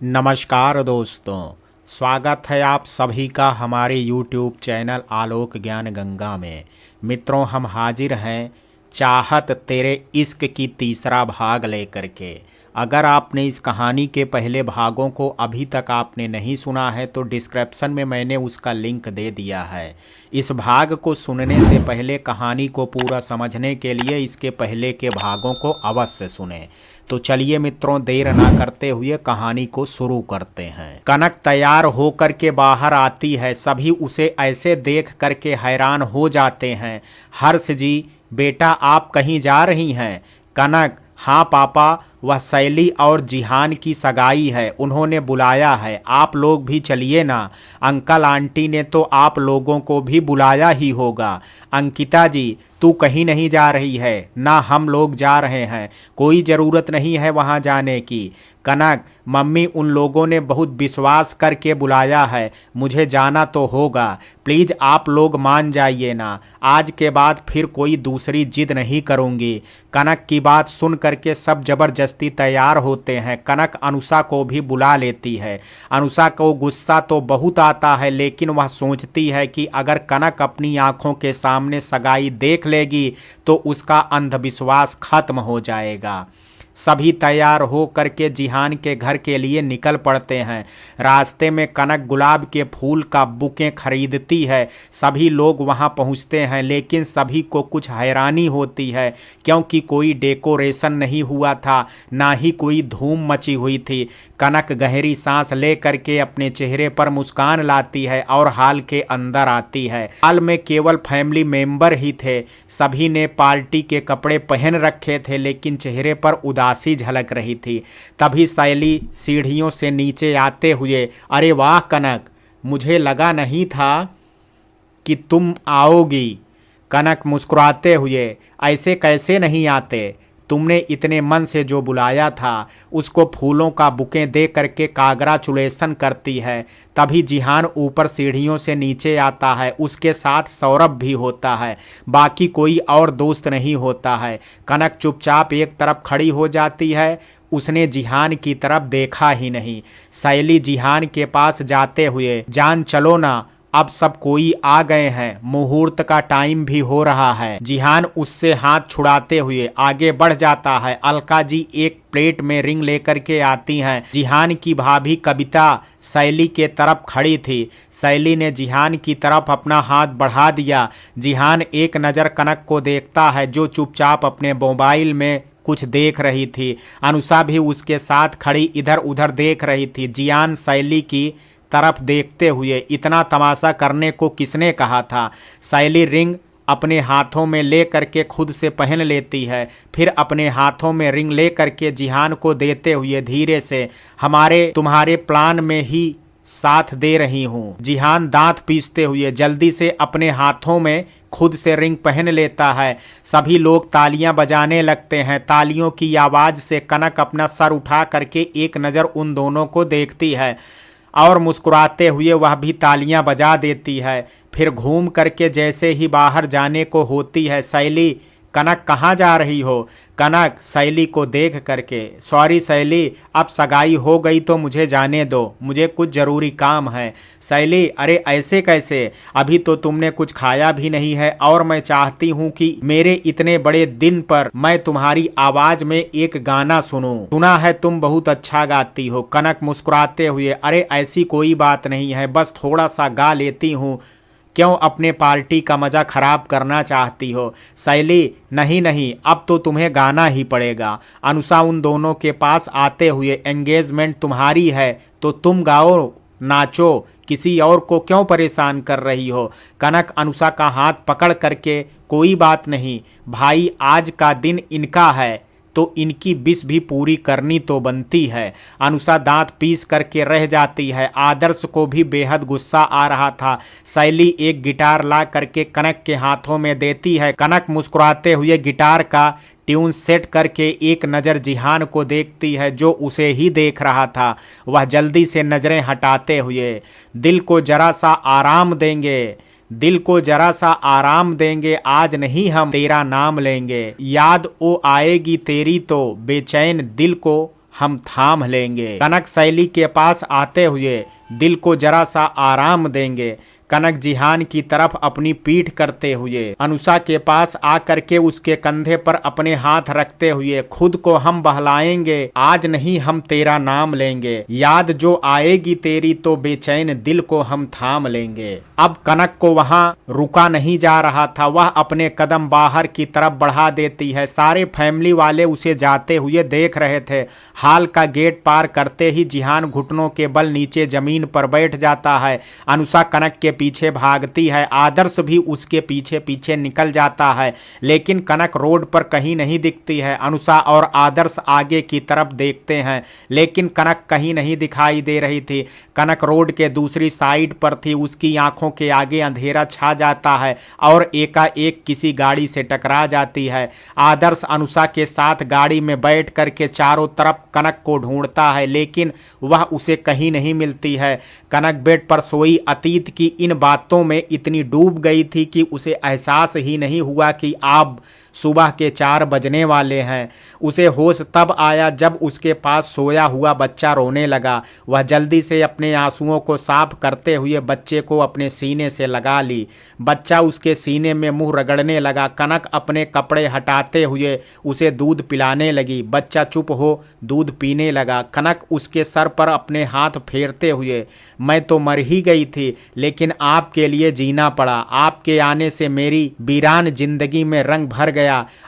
नमस्कार दोस्तों, स्वागत है आप सभी का हमारे YouTube चैनल आलोक ज्ञान गंगा में। मित्रों, हम हाजिर हैं चाहत तेरे इश्क की तीसरा भाग लेकर के। अगर आपने इस कहानी के पहले भागों को अभी तक आपने नहीं सुना है तो डिस्क्रिप्शन में मैंने उसका लिंक दे दिया है। इस भाग को सुनने से पहले कहानी को पूरा समझने के लिए इसके पहले के भागों को अवश्य सुने। तो चलिए मित्रों, देर ना करते हुए कहानी को शुरू करते हैं। कनक तैयार होकर के बाहर आती है। सभी उसे ऐसे देख करके हैरान हो जाते हैं। हर्ष जी, बेटा आप कहीं जा रही हैं? कनक, हाँ पापा, वह शैली और जिहान की सगाई है, उन्होंने बुलाया है, आप लोग भी चलिए ना। अंकल आंटी ने तो आप लोगों को भी बुलाया ही होगा। अंकिता जी, तू कहीं नहीं जा रही है? ना, हम लोग जा रहे हैं, कोई ज़रूरत नहीं है वहाँ जाने की। कनक, मम्मी उन लोगों ने बहुत विश्वास करके बुलाया है, मुझे जाना तो होगा। प्लीज़ आप लोग मान जाइए ना, आज के बाद फिर कोई दूसरी जिद नहीं करूँगी। कनक की बात सुन करके सब जबरदस्ती तैयार होते हैं। कनक अनुषा को भी बुला लेती है। अनुषा को गुस्सा तो बहुत आता है, लेकिन वह सोचती है कि अगर कनक अपनी आंखों के सामने सगाई देख लेगी तो उसका अंधविश्वास खत्म हो जाएगा। सभी तैयार हो करके जिहान के घर के लिए निकल पड़ते हैं। रास्ते में कनक गुलाब के फूल का बुके खरीदती है। सभी लोग वहां पहुंचते हैं, लेकिन सभी को कुछ हैरानी होती है, क्योंकि कोई डेकोरेशन नहीं हुआ था, ना ही कोई धूम मची हुई थी। कनक गहरी सांस ले करके अपने चेहरे पर मुस्कान लाती है और हॉल के अंदर आती है। हॉल में केवल फैमिली मेंबर ही थे। सभी ने पार्टी के कपड़े पहन रखे थे, लेकिन चेहरे पर उदासी झलक रही थी। तभी शैली सीढ़ियों से नीचे आते हुए, अरे वाह कनक, मुझे लगा नहीं था कि तुम आओगी। कनक मुस्कुराते हुए, ऐसे कैसे नहीं आते, तुमने इतने मन से जो बुलाया था। उसको फूलों का बुके दे करके कांग्रेचुलेशन करती है। तभी जिहान ऊपर सीढ़ियों से नीचे आता है, उसके साथ सौरभ भी होता है, बाकी कोई और दोस्त नहीं होता है। कनक चुपचाप एक तरफ खड़ी हो जाती है, उसने जिहान की तरफ देखा ही नहीं। शैली जिहान के पास जाते हुए, जान चलो ना, अब सब कोई आ गए हैं, मुहूर्त का टाइम भी हो रहा है। जिहान उससे हाथ छुड़ाते हुए आगे बढ़ जाता है। अलका जी एक प्लेट में रिंग लेकर के आती हैं। जिहान की भाभी कविता शैली के तरफ खड़ी थी। शैली ने जिहान की तरफ अपना हाथ बढ़ा दिया। जिहान एक नज़र कनक को देखता है, जो चुपचाप अपने मोबाइल में कुछ देख रही थी। अनुषा भी उसके साथ खड़ी इधर उधर देख रही थी। जिहान शैली की तरफ देखते हुए, इतना तमाशा करने को किसने कहा था? शैली रिंग अपने हाथों में ले करके खुद से पहन लेती है, फिर अपने हाथों में रिंग ले करके जिहान को देते हुए धीरे से, हमारे तुम्हारे प्लान में ही साथ दे रही हूँ। जिहान दांत पीसते हुए जल्दी से अपने हाथों में खुद से रिंग पहन लेता है। सभी लोग तालियां बजाने लगते हैं। तालियों की आवाज़ से कनक अपना सर उठा करके एक नज़र उन दोनों को देखती है और मुस्कुराते हुए वह भी तालियां बजा देती है। फिर घूम करके जैसे ही बाहर जाने को होती है, शैली, कनक कहाँ जा रही हो? कनक शैली को देख करके, सॉरी शैली, अब सगाई हो गई तो मुझे जाने दो, मुझे कुछ ज़रूरी काम है। शैली, अरे ऐसे कैसे, अभी तो तुमने कुछ खाया भी नहीं है और मैं चाहती हूँ कि मेरे इतने बड़े दिन पर मैं तुम्हारी आवाज़ में एक गाना सुनूं। सुना है तुम बहुत अच्छा गाती हो। कनक मुस्कुराते हुए, अरे ऐसी कोई बात नहीं है, बस थोड़ा सा गा लेती हूँ, क्यों अपने पार्टी का मज़ा ख़राब करना चाहती हो? शैली, नहीं नहीं, अब तो तुम्हें गाना ही पड़ेगा। अनुषा उन दोनों के पास आते हुए, एंगेजमेंट तुम्हारी है तो तुम गाओ, नाचो, किसी और को क्यों परेशान कर रही हो? कनक अनुषा का हाथ पकड़ करके, कोई बात नहीं भाई, आज का दिन इनका है तो इनकी विश भी पूरी करनी तो बनती है। अनुषा दांत पीस करके रह जाती है। आदर्श को भी बेहद गुस्सा आ रहा था। शैली एक गिटार ला करके कनक के हाथों में देती है। कनक मुस्कुराते हुए गिटार का ट्यून सेट करके एक नज़र जिहान को देखती है, जो उसे ही देख रहा था। वह जल्दी से नज़रें हटाते हुए, दिल को जरा सा आराम देंगे, दिल को जरा सा आराम देंगे, आज नहीं हम तेरा नाम लेंगे, याद ओ आएगी तेरी तो बेचैन दिल को हम थाम लेंगे। कनक शैली के पास आते हुए दिल को जरा सा आराम देंगे। कनक जिहान की तरफ अपनी पीठ करते हुए अनुषा के पास आकर के उसके कंधे पर अपने हाथ रखते हुए, खुद को हम बहलाएंगे, आज नहीं हम तेरा नाम लेंगे, याद जो आएगी तेरी तो बेचैन दिल को हम थाम लेंगे। अब कनक को वहां रुका नहीं जा रहा था, वह अपने कदम बाहर की तरफ बढ़ा देती है। सारे फैमिली वाले उसे जाते हुए देख रहे थे। हाल का गेट पार करते ही जिहान घुटनों के बल नीचे जमीन पर बैठ जाता है। अनुषा कनक के पीछे भागती है, आदर्श भी उसके पीछे पीछे निकल जाता है, लेकिन कनक रोड पर कहीं नहीं दिखती है। अनुषा और आदर्श आगे की तरफ देखते हैं, लेकिन कनक कहीं नहीं दिखाई दे रही थी। कनक रोड के दूसरी साइड पर थी, उसकी आंखों के आगे अंधेरा छा जाता है और एकाएक किसी गाड़ी से टकरा जाती है। आदर्श अनुषा के साथ गाड़ी में बैठ करके चारों तरफ कनक को ढूंढता है, लेकिन वह उसे कहीं नहीं मिलती है। कनक बेड पर सोई अतीत की इन बातों में इतनी डूब गई थी कि उसे एहसास ही नहीं हुआ कि अब सुबह के 4 बजने वाले हैं। उसे होश तब आया जब उसके पास सोया हुआ बच्चा रोने लगा। वह जल्दी से अपने आंसुओं को साफ करते हुए बच्चे को अपने सीने से लगा ली। बच्चा उसके सीने में मुंह रगड़ने लगा। कनक अपने कपड़े हटाते हुए उसे दूध पिलाने लगी। बच्चा चुप हो दूध पीने लगा। कनक उसके सर पर अपने हाथ फेरते हुए, मैं तो मर ही गई थी, लेकिन आपके लिए जीना पड़ा। आपके आने से मेरी वीरान जिंदगी में रंग भर गया।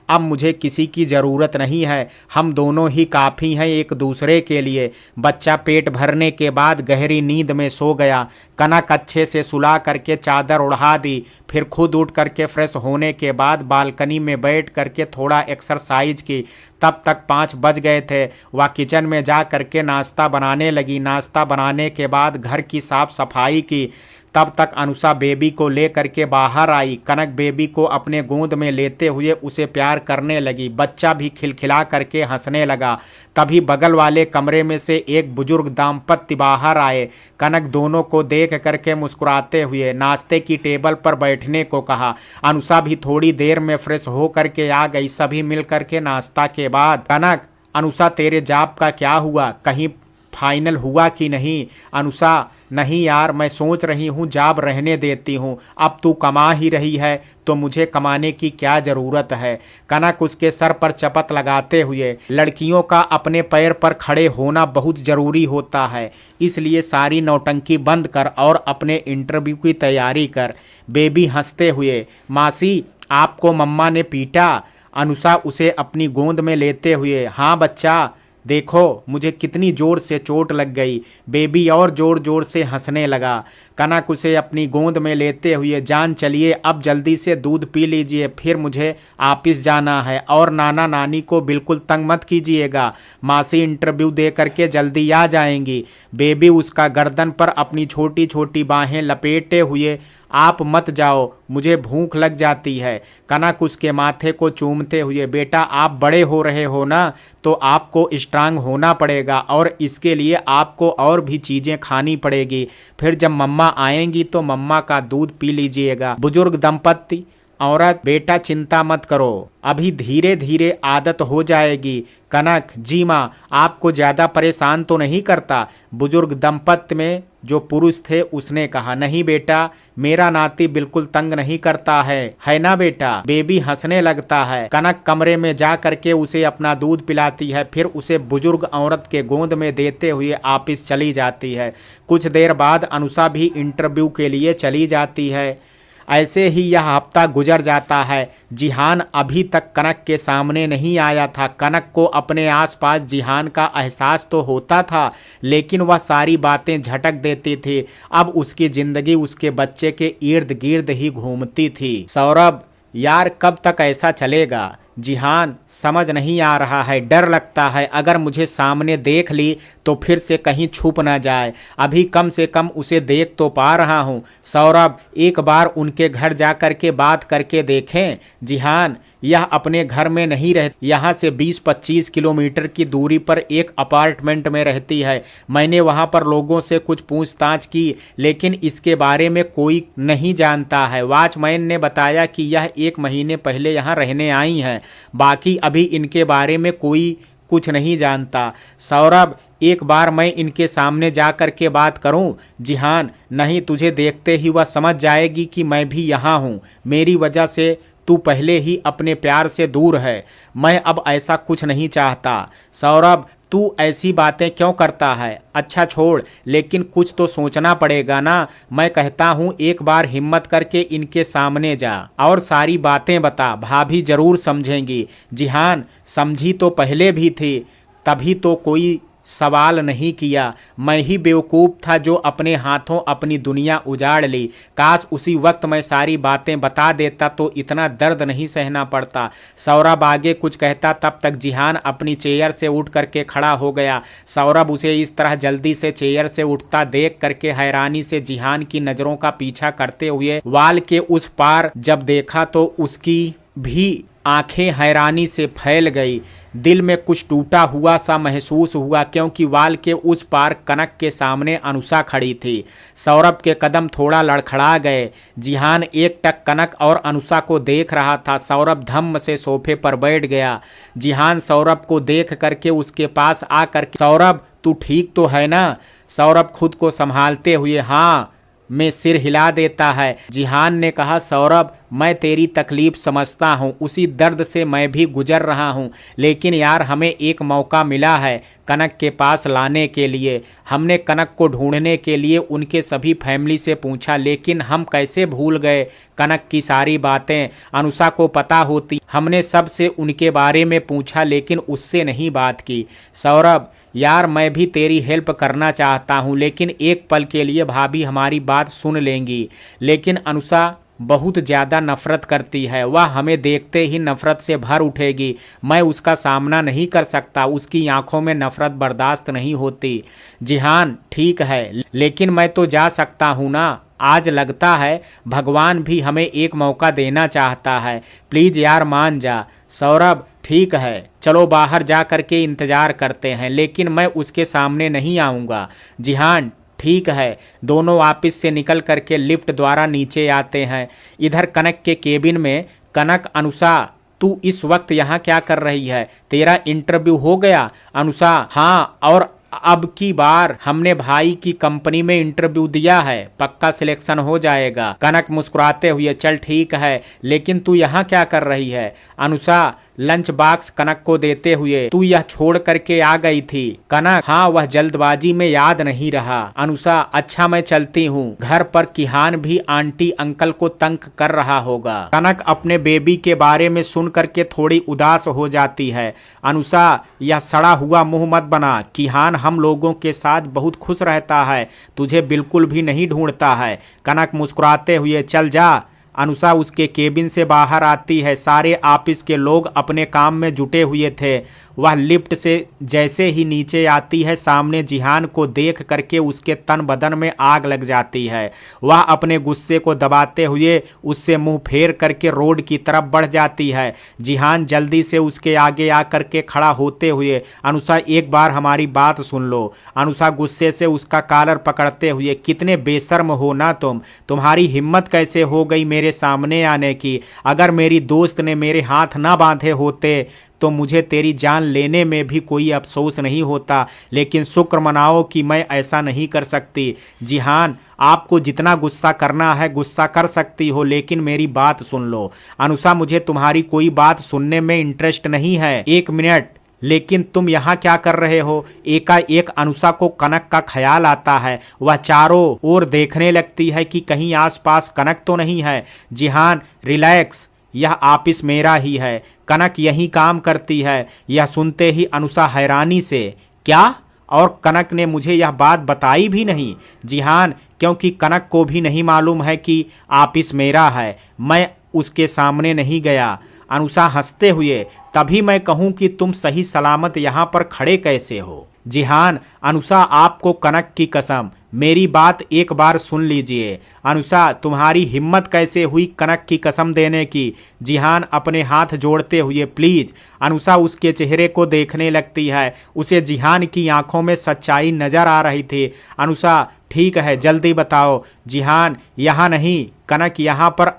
अब मुझे किसी की जरूरत नहीं है, हम दोनों ही काफी हैं एक दूसरे के लिए। बच्चा पेट भरने के बाद गहरी नींद में सो गया। कनक अच्छे से सुला करके चादर उड़ा दी, फिर खुद उठ करके फ्रेश होने के बाद बालकनी में बैठ करके थोड़ा एक्सरसाइज की। तब तक 5 बज गए थे। वह किचन में जा करके नाश्ता बनाने लगी। नाश्ता बनाने के बाद घर की साफ सफाई की। तब तक अनुषा बेबी को ले करके बाहर आई। कनक बेबी को अपने गोद में लेते हुए उसे प्यार करने लगी। बच्चा भी खिलखिला करके हंसने लगा। तभी बगल वाले कमरे में से एक बुजुर्ग दाम्पत्य बाहर आए। कनक दोनों को देख करके मुस्कुराते हुए नाश्ते की टेबल पर बैठने को कहा। अनुषा भी थोड़ी देर में फ्रेश हो करके आ गई। सभी मिल करके नाश्ता के बाद, कनक, अनुषा तेरे जॉब का क्या हुआ, कहीं फाइनल हुआ कि नहीं? अनुषा, नहीं यार, मैं सोच रही हूँ जॉब रहने देती हूँ, अब तू कमा ही रही है तो मुझे कमाने की क्या ज़रूरत है। कनक उसके सर पर चपत लगाते हुए, लड़कियों का अपने पैर पर खड़े होना बहुत ज़रूरी होता है, इसलिए सारी नौटंकी बंद कर और अपने इंटरव्यू की तैयारी कर। बेबी हंसते हुए, मासी आपको मम्मा ने पीटा? अनुषा उसे अपनी गोद में लेते हुए, हाँ बच्चा, देखो मुझे कितनी जोर से चोट लग गई। बेबी और जोर जोर से हंसने लगा। कनक उसे अपनी गोद में लेते हुए, जान चलिए अब जल्दी से दूध पी लीजिए, फिर मुझे ऑफिस जाना है, और नाना नानी को बिल्कुल तंग मत कीजिएगा, मासी इंटरव्यू दे करके जल्दी आ जाएंगी। बेबी उसका गर्दन पर अपनी छोटी छोटी बाहें लपेटे हुए, आप मत जाओ, मुझे भूख लग जाती है। कनक उसके माथे को चूमते हुए, बेटा आप बड़े हो रहे हो ना, तो आपको स्ट्रांग होना पड़ेगा और इसके लिए आपको और भी चीज़ें खानी पड़ेगी। फिर जब मम्मा आएंगी तो मम्मा का दूध पी लीजिएगा। बुजुर्ग दंपत्ति, औरत, बेटा चिंता मत करो, अभी धीरे धीरे आदत हो जाएगी। कनक, जी माँ, आपको ज़्यादा परेशान तो नहीं करता? बुजुर्ग दंपत्ति में जो पुरुष थे उसने कहा, नहीं बेटा, मेरा नाती बिल्कुल तंग नहीं करता है ना बेटा? बेबी हंसने लगता है। कनक कमरे में जा करके उसे अपना दूध पिलाती है, फिर उसे बुजुर्ग औरत के गोद में देते हुए ऑफिस चली जाती है। कुछ देर बाद अनुषा भी इंटरव्यू के लिए चली जाती है। ऐसे ही यह हफ्ता गुजर जाता है। जिहान अभी तक कनक के सामने नहीं आया था। कनक को अपने आसपास जिहान का एहसास तो होता था, लेकिन वह सारी बातें झटक देती थी। अब उसकी जिंदगी उसके बच्चे के इर्द गिर्द ही घूमती थी। सौरभ, यार कब तक ऐसा चलेगा? जिहान, समझ नहीं आ रहा है, डर लगता है, अगर मुझे सामने देख ली तो फिर से कहीं छुप ना जाए। अभी कम से कम उसे देख तो पा रहा हूँ। सौरभ, एक बार उनके घर जा कर के बात करके देखें। जिहान, यह अपने घर में नहीं रहती, यहाँ से 20-25 किलोमीटर की दूरी पर एक अपार्टमेंट में रहती है। मैंने वहाँ पर लोगों से कुछ पूछताछ की, लेकिन इसके बारे में कोई नहीं जानता है। वॉचमैन ने बताया कि यह 1 महीने पहले यहाँ रहने आई हैं, बाकी अभी इनके बारे में कोई कुछ नहीं जानता। सौरभ, एक बार मैं इनके सामने जा कर के बात करूं? जिहान, नहीं, तुझे देखते ही वह समझ जाएगी कि मैं भी यहाँ हूँ। मेरी वजह से तू पहले ही अपने प्यार से दूर है। मैं अब ऐसा कुछ नहीं चाहता। सौरभ, तू ऐसी बातें क्यों करता है? अच्छा छोड़, लेकिन कुछ तो सोचना पड़ेगा ना। मैं कहता हूँ एक बार हिम्मत करके इनके सामने जा और सारी बातें बता, भाभी जरूर समझेंगी। जिहान, समझी तो पहले भी थी, तभी तो कोई सवाल नहीं किया। मैं ही बेवकूफ़ था जो अपने हाथों अपनी दुनिया उजाड़ ली। काश उसी वक्त मैं सारी बातें बता देता तो इतना दर्द नहीं सहना पड़ता। सौरभ आगे कुछ कहता, तब तक जिहान अपनी चेयर से उठ करके खड़ा हो गया। सौरभ उसे इस तरह जल्दी से चेयर से उठता देख करके हैरानी से जिहान की नज़रों का पीछा करते हुए वाल के उस पार जब देखा तो उसकी भी आंखें हैरानी से फैल गई। दिल में कुछ टूटा हुआ सा महसूस हुआ, क्योंकि वाल के उस पार कनक के सामने अनुषा खड़ी थी। सौरभ के कदम थोड़ा लड़खड़ा गए। जिहान एकटक कनक और अनुषा को देख रहा था। सौरभ धम्म से सोफे पर बैठ गया। जिहान सौरभ को देख करके उसके पास आकर के, सौरभ तू ठीक तो है ना? सौरभ खुद को संभालते हुए हाँ में सिर हिला देता है। जिहान ने कहा, सौरभ मैं तेरी तकलीफ समझता हूँ, उसी दर्द से मैं भी गुजर रहा हूँ, लेकिन यार हमें एक मौका मिला है कनक के पास लाने के लिए। हमने कनक को ढूंढने के लिए उनके सभी फैमिली से पूछा, लेकिन हम कैसे भूल गए कनक की सारी बातें। अनुषा को पता होती। हमने सबसे उनके बारे में पूछा, लेकिन उससे नहीं बात की। सौरभ यार मैं भी तेरी हेल्प करना चाहता हूँ, लेकिन एक पल के लिए भाभी हमारी बात सुन लेंगी। लेकिन अनुषा बहुत ज़्यादा नफरत करती है, वह हमें देखते ही नफरत से भर उठेगी। मैं उसका सामना नहीं कर सकता, उसकी आंखों में नफरत बर्दाश्त नहीं होती। जिहान ठीक है, लेकिन मैं तो जा सकता हूँ ना। आज लगता है भगवान भी हमें एक मौका देना चाहता है। प्लीज़ यार मान जा। सौरभ ठीक है, चलो बाहर जा कर के इंतज़ार करते हैं, लेकिन मैं उसके सामने नहीं आऊँगा। जिहान ठीक है। दोनों ऑफिस से निकल करके लिफ्ट द्वारा नीचे आते हैं। इधर कनक के केबिन में कनक, अनुषा तू इस वक्त यहाँ क्या कर रही है? तेरा इंटरव्यू हो गया? अनुषा हाँ, और अब की बार हमने भाई की कंपनी में इंटरव्यू दिया है, पक्का सिलेक्शन हो जाएगा। कनक मुस्कुराते हुए, चल ठीक है, लेकिन तू यहाँ क्या कर रही है? अनुषा लंच बॉक्स कनक को देते हुए, तू यह छोड़ करके आ गई थी? कनक हाँ, वह जल्दबाजी में याद नहीं रहा। अनुषा अच्छा मैं चलती हूँ, घर पर किहान भी आंटी अंकल को तंग कर रहा होगा। कनक अपने बेबी के बारे में सुन करके थोड़ी उदास हो जाती है। अनुषा यह सड़ा हुआ मुंह मत बना, किहान हम लोगों के साथ बहुत खुश रहता है, तुझे बिल्कुल भी नहीं ढूंढता है। कनक मुस्कुराते हुए, चल जा। अनुषा उसके केबिन से बाहर आती है। सारे ऑफिस के लोग अपने काम में जुटे हुए थे। वह लिफ्ट से जैसे ही नीचे आती है, सामने जिहान को देख करके उसके तन बदन में आग लग जाती है। वह अपने गुस्से को दबाते हुए उससे मुंह फेर करके रोड की तरफ बढ़ जाती है। जिहान जल्दी से उसके आगे आकर के खड़ा होते हुए, अनुषा एक बार हमारी बात सुन लो। अनुषा गुस्से से उसका कॉलर पकड़ते हुए, कितने बेशर्म हो ना तुम, तुम्हारी हिम्मत कैसे हो गई मेरे सामने आने की? अगर मेरी दोस्त ने मेरे हाथ ना बांधे होते तो मुझे तेरी जान लेने में भी कोई अफसोस नहीं होता, लेकिन शुक्र मनाओ कि मैं ऐसा नहीं कर सकती। जिहान आपको जितना गुस्सा करना है गुस्सा कर सकती हो, लेकिन मेरी बात सुन लो। अनुषा मुझे तुम्हारी कोई बात सुनने में इंटरेस्ट नहीं है। एक मिनट, लेकिन तुम यहाँ क्या कर रहे हो? एकाएक अनुषा को कनक का ख्याल आता है। वह चारों ओर देखने लगती है कि कहीं आसपास कनक तो नहीं है। जिहान रिलैक्स, यह ऑफिस मेरा ही है, कनक यहीं काम करती है। यह सुनते ही अनुषा हैरानी से, क्या? और कनक ने मुझे यह बात बताई भी नहीं? जिहान क्योंकि कनक को भी नहीं मालूम है कि ऑफिस मेरा है, मैं उसके सामने नहीं गया। अनुषा हंसते हुए, तभी मैं कहूं कि तुम सही सलामत यहाँ पर खड़े कैसे हो? जिहान अनुषा आपको कनक की कसम, मेरी बात एक बार सुन लीजिए। अनुषा तुम्हारी हिम्मत कैसे हुई कनक की कसम देने की? जिहान अपने हाथ जोड़ते हुए, प्लीज। अनुषा उसके चेहरे को देखने लगती है। उसे जिहान की आंखों में सच्चाई नजर आ रही थी। अनुषा ठीक है, जल्दी बताओ। जिहान यहाँ नहीं, कनक यहाँ पर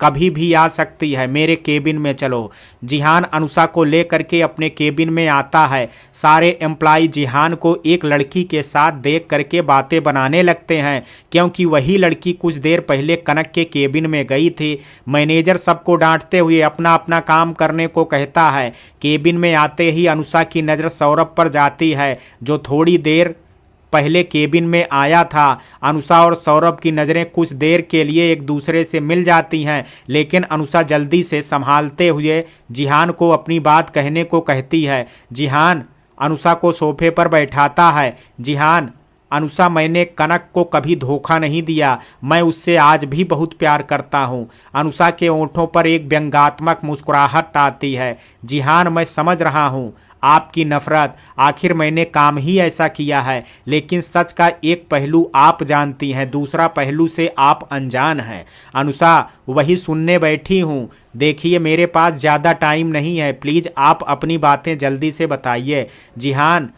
कभी भी आ सकती है, मेरे केबिन में चलो। जिहान अनुषा को लेकर के अपने केबिन में आता है। सारे एम्प्लॉय जिहान को एक लड़की के साथ देख करके बातें बनाने लगते हैं, क्योंकि वही लड़की कुछ देर पहले कनक के केबिन में गई थी। मैनेजर सबको डांटते हुए अपना अपना काम करने को कहता है। केबिन में आते ही अनुषा की नज़र सौरभ पर जाती है, जो थोड़ी देर पहले केबिन में आया था। अनुषा और सौरभ की नज़रें कुछ देर के लिए एक दूसरे से मिल जाती हैं, लेकिन अनुषा जल्दी से संभालते हुए जिहान को अपनी बात कहने को कहती है। जिहान अनुषा को सोफे पर बैठाता है। जिहान, अनुषा, मैंने कनक को कभी धोखा नहीं दिया, मैं उससे आज भी बहुत प्यार करता हूँ। अनुषा के होंठों पर एक व्यंग्यात्मक मुस्कुराहट आती है। जिहान, मैं समझ रहा हूँ आपकी नफरत, आखिर मैंने काम ही ऐसा किया है, लेकिन सच का एक पहलू आप जानती हैं, दूसरा पहलू से आप अनजान हैं। अनुषा, वही सुनने बैठी हूँ। देखिए, मेरे पास ज़्यादा टाइम नहीं है, प्लीज़ आप अपनी बातें जल्दी से बताइए। जिहान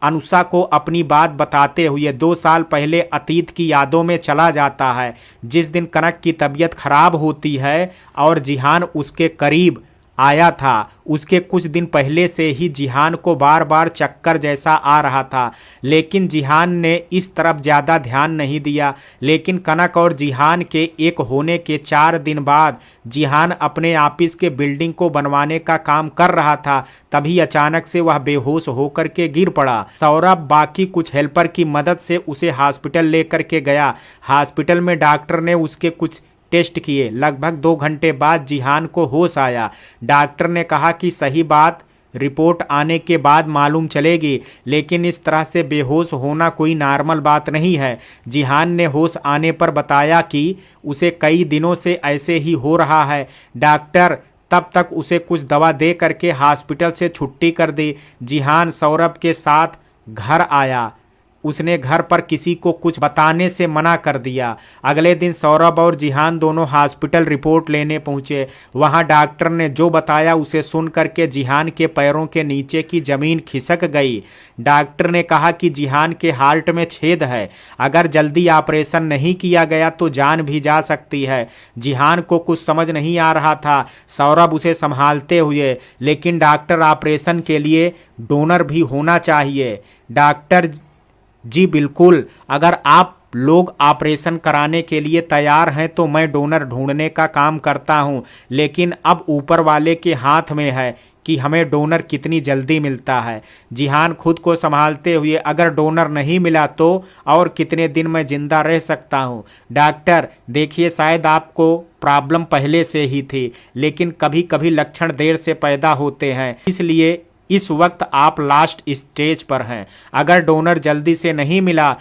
अनुषा को अपनी बात बताते हुए 2 साल पहले अतीत की यादों में चला जाता है, जिस दिन कनक की तबीयत खराब होती है और जिहान उसके करीब आया था। उसके कुछ दिन पहले से ही जिहान को बार बार चक्कर जैसा आ रहा था, लेकिन जिहान ने इस तरफ ज़्यादा ध्यान नहीं दिया। लेकिन कनक और जिहान के एक होने के 4 दिन बाद जिहान अपने ऑफिस के बिल्डिंग को बनवाने का काम कर रहा था, तभी अचानक से वह बेहोश होकर के गिर पड़ा। सौरभ बाकी कुछ हेल्पर की मदद से उसे हॉस्पिटल लेकर के गया। हॉस्पिटल में डॉक्टर ने उसके कुछ टेस्ट किए। लगभग 2 घंटे बाद जिहान को होश आया। डॉक्टर ने कहा कि सही बात रिपोर्ट आने के बाद मालूम चलेगी, लेकिन इस तरह से बेहोश होना कोई नॉर्मल बात नहीं है। जिहान ने होश आने पर बताया कि उसे कई दिनों से ऐसे ही हो रहा है। डॉक्टर तब तक उसे कुछ दवा दे करके हॉस्पिटल से छुट्टी कर दी। जिहान सौरभ के साथ घर आया। उसने घर पर किसी को कुछ बताने से मना कर दिया। अगले दिन सौरभ और जिहान दोनों हॉस्पिटल रिपोर्ट लेने पहुंचे। वहां डॉक्टर ने जो बताया उसे सुन करके जिहान के पैरों के नीचे की जमीन खिसक गई। डॉक्टर ने कहा कि जिहान के हार्ट में छेद है, अगर जल्दी ऑपरेशन नहीं किया गया तो जान भी जा सकती है। जिहान को कुछ समझ नहीं आ रहा था, सौरभ उसे संभालते हुए, लेकिन डॉक्टर ऑपरेशन के लिए डोनर भी होना चाहिए। डॉक्टर जी बिल्कुल, अगर आप लोग ऑपरेशन कराने के लिए तैयार हैं तो मैं डोनर ढूंढने का काम करता हूं, लेकिन अब ऊपर वाले के हाथ में है कि हमें डोनर कितनी जल्दी मिलता है। जिहान खुद को संभालते हुए, अगर डोनर नहीं मिला तो और कितने दिन मैं जिंदा रह सकता हूं? डॉक्टर देखिए, शायद आपको प्रॉब्लम पहले से ही थी, लेकिन कभी कभी लक्षण देर से पैदा होते हैं, इसलिए इस वक्त आप लास्ट स्टेज पर हैं। अगर डोनर जल्दी से नहीं मिला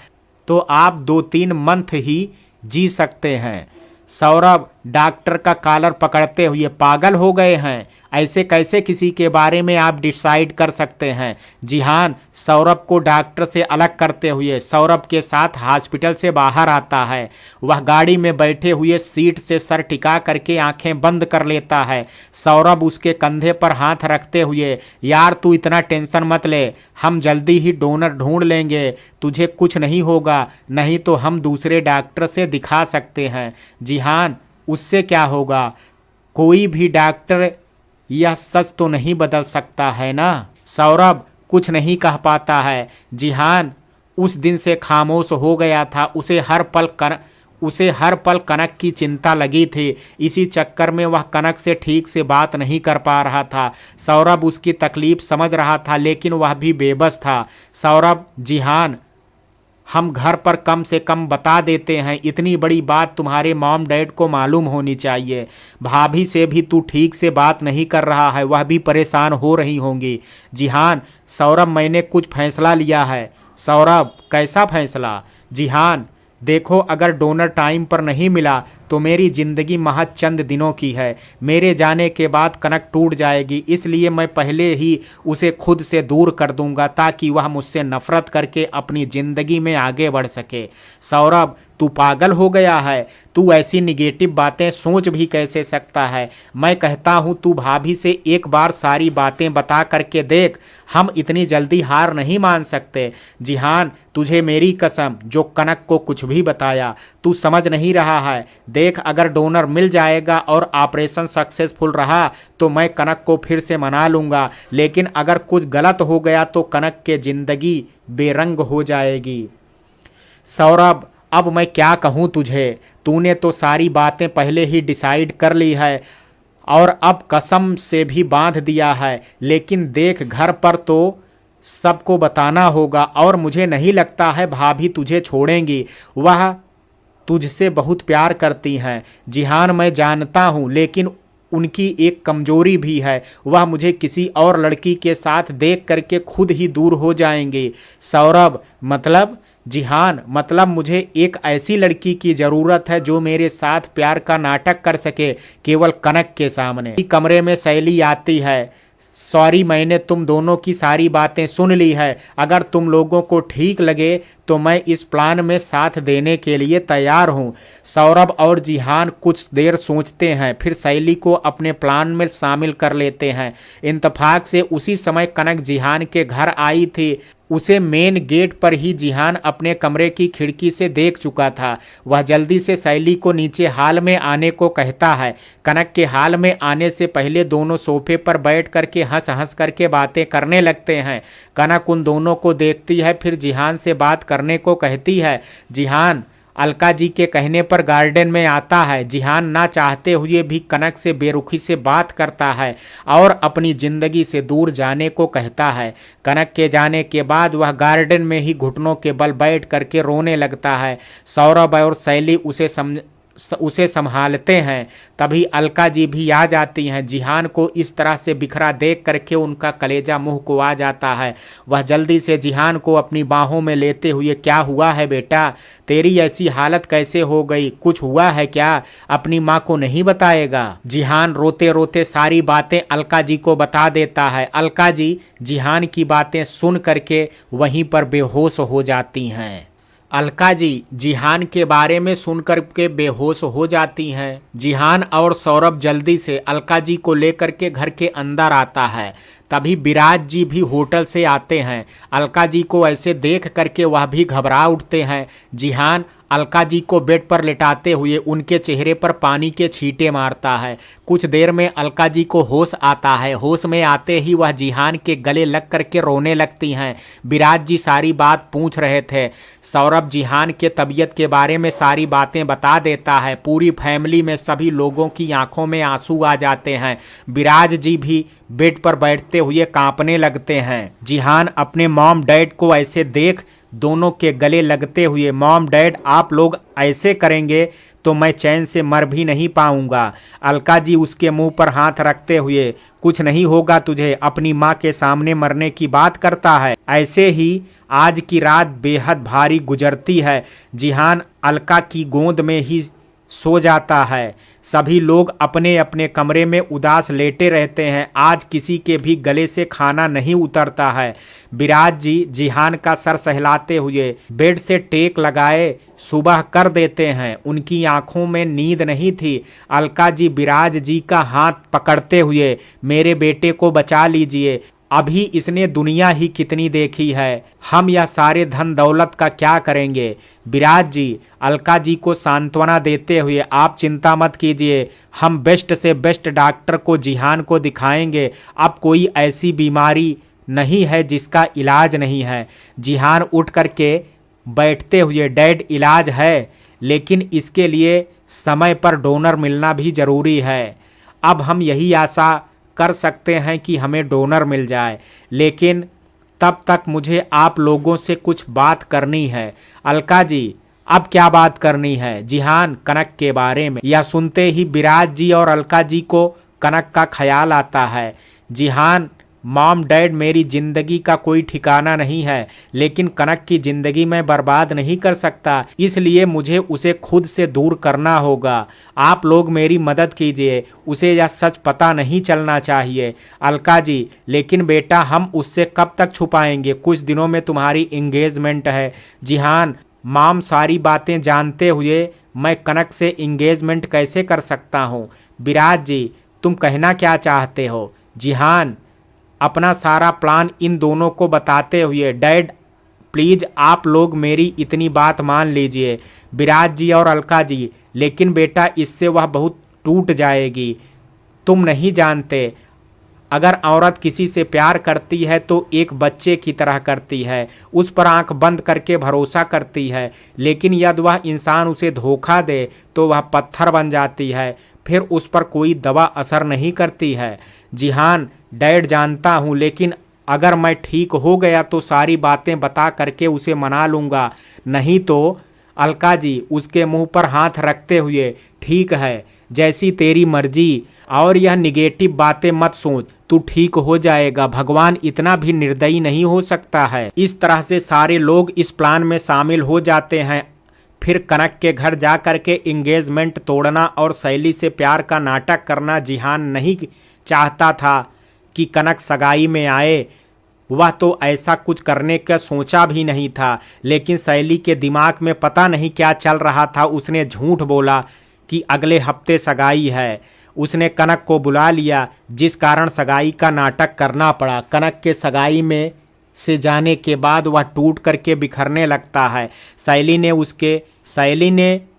तो आप 2-3 मंथ ही जी सकते हैं। सौरभ डॉक्टर का कॉलर पकड़ते हुए, पागल हो गए हैं, ऐसे कैसे किसी के बारे में आप डिसाइड कर सकते हैं? जिहान सौरभ को डॉक्टर से अलग करते हुए सौरभ के साथ हॉस्पिटल से बाहर आता है। वह गाड़ी में बैठे हुए सीट से सर टिका करके आंखें बंद कर लेता है। सौरभ उसके कंधे पर हाथ रखते हुए, यार तू इतना टेंशन मत ले, हम जल्दी ही डोनर ढूंढ लेंगे, तुझे कुछ नहीं होगा, नहीं तो हम दूसरे डॉक्टर से दिखा सकते हैं। जिहान, उससे क्या होगा? कोई भी डॉक्टर यह सच तो नहीं बदल सकता है ना? सौरभ कुछ नहीं कह पाता है। जिहान उस दिन से खामोश हो गया था। उसे हर पल कनक की चिंता लगी थी। इसी चक्कर में वह कनक से ठीक से बात नहीं कर पा रहा था। सौरभ उसकी तकलीफ समझ रहा था, लेकिन वह भी बेबस था। सौरभ, जिहान, हम घर पर कम से कम बता देते हैं, इतनी बड़ी बात तुम्हारे मॉम डैड को मालूम होनी चाहिए। भाभी से भी तू ठीक से बात नहीं कर रहा है, वह भी परेशान हो रही होंगी। जिहान, सौरभ मैंने कुछ फैसला लिया है। सौरभ, कैसा फैसला? जिहान, देखो, अगर डोनर टाइम पर नहीं मिला तो मेरी ज़िंदगी महज चंद दिनों की है। मेरे जाने के बाद कनक टूट जाएगी, इसलिए मैं पहले ही उसे खुद से दूर कर दूंगा ताकि वह मुझसे नफरत करके अपनी ज़िंदगी में आगे बढ़ सके। सौरभ, तू पागल हो गया है? तू ऐसी निगेटिव बातें सोच भी कैसे सकता है? मैं कहता हूँ तू भाभी से एक बार सारी बातें बता करके देख। हम इतनी जल्दी हार नहीं मान सकते। जिहान, तुझे मेरी कसम, जो कनक को कुछ भी बताया तू समझ नहीं रहा है। देख, अगर डोनर मिल जाएगा और ऑपरेशन सक्सेसफुल रहा तो मैं कनक को फिर से मना लूँगा, लेकिन अगर कुछ गलत हो गया तो कनक के ज़िंदगी बेरंग हो जाएगी। सौरभ, अब मैं क्या कहूँ तुझे? तूने तो सारी बातें पहले ही डिसाइड कर ली है और अब कसम से भी बांध दिया है, लेकिन देख, घर पर तो सबको बताना होगा और मुझे नहीं लगता है भाभी तुझे छोड़ेंगी। वह तुझसे बहुत प्यार करती हैं जिहान, मैं जानता हूँ, लेकिन उनकी एक कमजोरी भी है, वह मुझे किसी और लड़की के साथ देख करके खुद ही दूर हो जाएंगे। सौरभ, मतलब? जिहान, मतलब मुझे एक ऐसी लड़की की ज़रूरत है जो मेरे साथ प्यार का नाटक कर सके, केवल कनक के सामने। कमरे में शैली आती है। सॉरी, मैंने तुम दोनों की सारी बातें सुन ली है। अगर तुम लोगों को ठीक लगे तो मैं इस प्लान में साथ देने के लिए तैयार हूँ। सौरभ और जिहान कुछ देर सोचते हैं, फिर शैली को अपने प्लान में शामिल कर लेते हैं। इत्तेफाक से उसी समय कनक जिहान के घर आई थी। उसे मेन गेट पर ही जिहान अपने कमरे की खिड़की से देख चुका था। वह जल्दी से शैली को नीचे हाल में आने को कहता है। कनक के हाल में आने से पहले दोनों सोफे पर बैठ करके हंस हंस करके बातें करने लगते हैं। कनक उन दोनों को देखती है, फिर जिहान से बात करने को कहती है। जिहान अलका जी के कहने पर गार्डन में आता है। जिहान ना चाहते हुए भी कनक से बेरुखी से बात करता है और अपनी जिंदगी से दूर जाने को कहता है। कनक के जाने के बाद वह गार्डन में ही घुटनों के बल बैठ करके रोने लगता है। सौरभ और शैली उसे संभालते हैं। तभी अलका जी भी आ जाती हैं। जिहान को इस तरह से बिखरा देख करके उनका कलेजा मुंह को आ जाता है। वह जल्दी से जिहान को अपनी बाहों में लेते हुए, क्या हुआ है बेटा? तेरी ऐसी हालत कैसे हो गई? कुछ हुआ है क्या? अपनी माँ को नहीं बताएगा? जिहान रोते रोते सारी बातें अलका जी को बता देता है। अलका जी जिहान की बातें सुन करके वहीं पर बेहोश हो जाती हैं। अलका जी जिहान के बारे में सुनकर के बेहोश हो जाती हैं। जिहान और सौरभ जल्दी से अलका जी को लेकर के घर के अंदर आता है। तभी विराज जी भी होटल से आते हैं। अलका जी को ऐसे देख करके वह भी घबरा उठते हैं। जिहान अलका जी को बेड पर लेटाते हुए उनके चेहरे पर पानी के छींटे मारता है। कुछ देर में अलका जी को होश आता है। होश में आते ही वह जिहान के गले लग करके रोने लगती हैं। विराज जी सारी बात पूछ रहे थे। सौरभ जिहान के तबीयत के बारे में सारी बातें बता देता है। पूरी फैमिली में सभी लोगों की आंखों में आंसू आ जाते हैं। विराज जी भी बेड पर बैठते हुए कांपने लगते हैं। जिहान अपने मॉम डैड को ऐसे देख दोनों के गले लगते हुए, मॉम डैड आप लोग ऐसे करेंगे तो मैं चैन से मर भी नहीं पाऊंगा। अलका जी उसके मुंह पर हाथ रखते हुए, कुछ नहीं होगा तुझे, अपनी माँ के सामने मरने की बात करता है। ऐसे ही आज की रात बेहद भारी गुजरती है। जिहान अलका की गोद में ही सो जाता है। सभी लोग अपने अपने कमरे में उदास लेटे रहते हैं। आज किसी के भी गले से खाना नहीं उतरता है। विराज जी जिहान का सर सहलाते हुए बेड से टेक लगाए सुबह कर देते हैं। उनकी आंखों में नींद नहीं थी। अलका जी विराज जी का हाथ पकड़ते हुए, मेरे बेटे को बचा लीजिए, अभी इसने दुनिया ही कितनी देखी है, हम यह सारे धन दौलत का क्या करेंगे। विराज जी अलका जी को सांत्वना देते हुए, आप चिंता मत कीजिए, हम बेस्ट से बेस्ट डॉक्टर को जिहान को दिखाएंगे। अब कोई ऐसी बीमारी नहीं है जिसका इलाज नहीं है। जिहान उठ करके बैठते हुए, डैड इलाज है, लेकिन इसके लिए समय पर डोनर मिलना भी ज़रूरी है। अब हम यही आशा कर सकते हैं कि हमें डोनर मिल जाए, लेकिन तब तक मुझे आप लोगों से कुछ बात करनी है। अलका जी अब क्या बात करनी है? जिहान कनक के बारे में। यह सुनते ही विराज जी और अलका जी को कनक का ख्याल आता है। जिहान मॉम डैड मेरी ज़िंदगी का कोई ठिकाना नहीं है, लेकिन कनक की ज़िंदगी मैं बर्बाद नहीं कर सकता, इसलिए मुझे उसे खुद से दूर करना होगा। आप लोग मेरी मदद कीजिए, उसे यह सच पता नहीं चलना चाहिए। अलका जी लेकिन बेटा हम उससे कब तक छुपाएंगे? कुछ दिनों में तुम्हारी एंगेजमेंट है। जिहान माम सारी बातें जानते हुए मैं कनक से इंगेजमेंट कैसे कर सकता हूँ? विराज जी, तुम कहना क्या चाहते हो? जिहान अपना सारा प्लान इन दोनों को बताते हुए, डैड प्लीज आप लोग मेरी इतनी बात मान लीजिए। विराज जी और अलका जी, लेकिन बेटा इससे वह बहुत टूट जाएगी। तुम नहीं जानते, अगर औरत किसी से प्यार करती है तो एक बच्चे की तरह करती है, उस पर आंख बंद करके भरोसा करती है, लेकिन यदि वह इंसान उसे धोखा दे तो वह पत्थर बन जाती है, फिर उस पर कोई दवा असर नहीं करती है। जिहान डैड जानता हूँ, लेकिन अगर मैं ठीक हो गया तो सारी बातें बता करके उसे मना लूँगा, नहीं तो अलका जी उसके मुंह पर हाथ रखते हुए, ठीक है जैसी तेरी मर्जी, और यह निगेटिव बातें मत सोच, तू ठीक हो जाएगा, भगवान इतना भी निर्दयी नहीं हो सकता है। इस तरह से सारे लोग इस प्लान में शामिल हो जाते हैं। फिर कनक के घर जा कर के इंगेजमेंट तोड़ना और शैली से प्यार का नाटक करना जिहान नहीं चाहता था कि कनक सगाई में आए। वह तो ऐसा कुछ करने का सोचा भी नहीं था, लेकिन शैली के दिमाग में पता नहीं क्या चल रहा था। उसने झूठ बोला कि अगले हफ्ते सगाई है। उसने कनक को बुला लिया, जिस कारण सगाई का नाटक करना पड़ा। कनक के सगाई में से जाने के बाद वह टूट करके बिखरने लगता है। शैली ने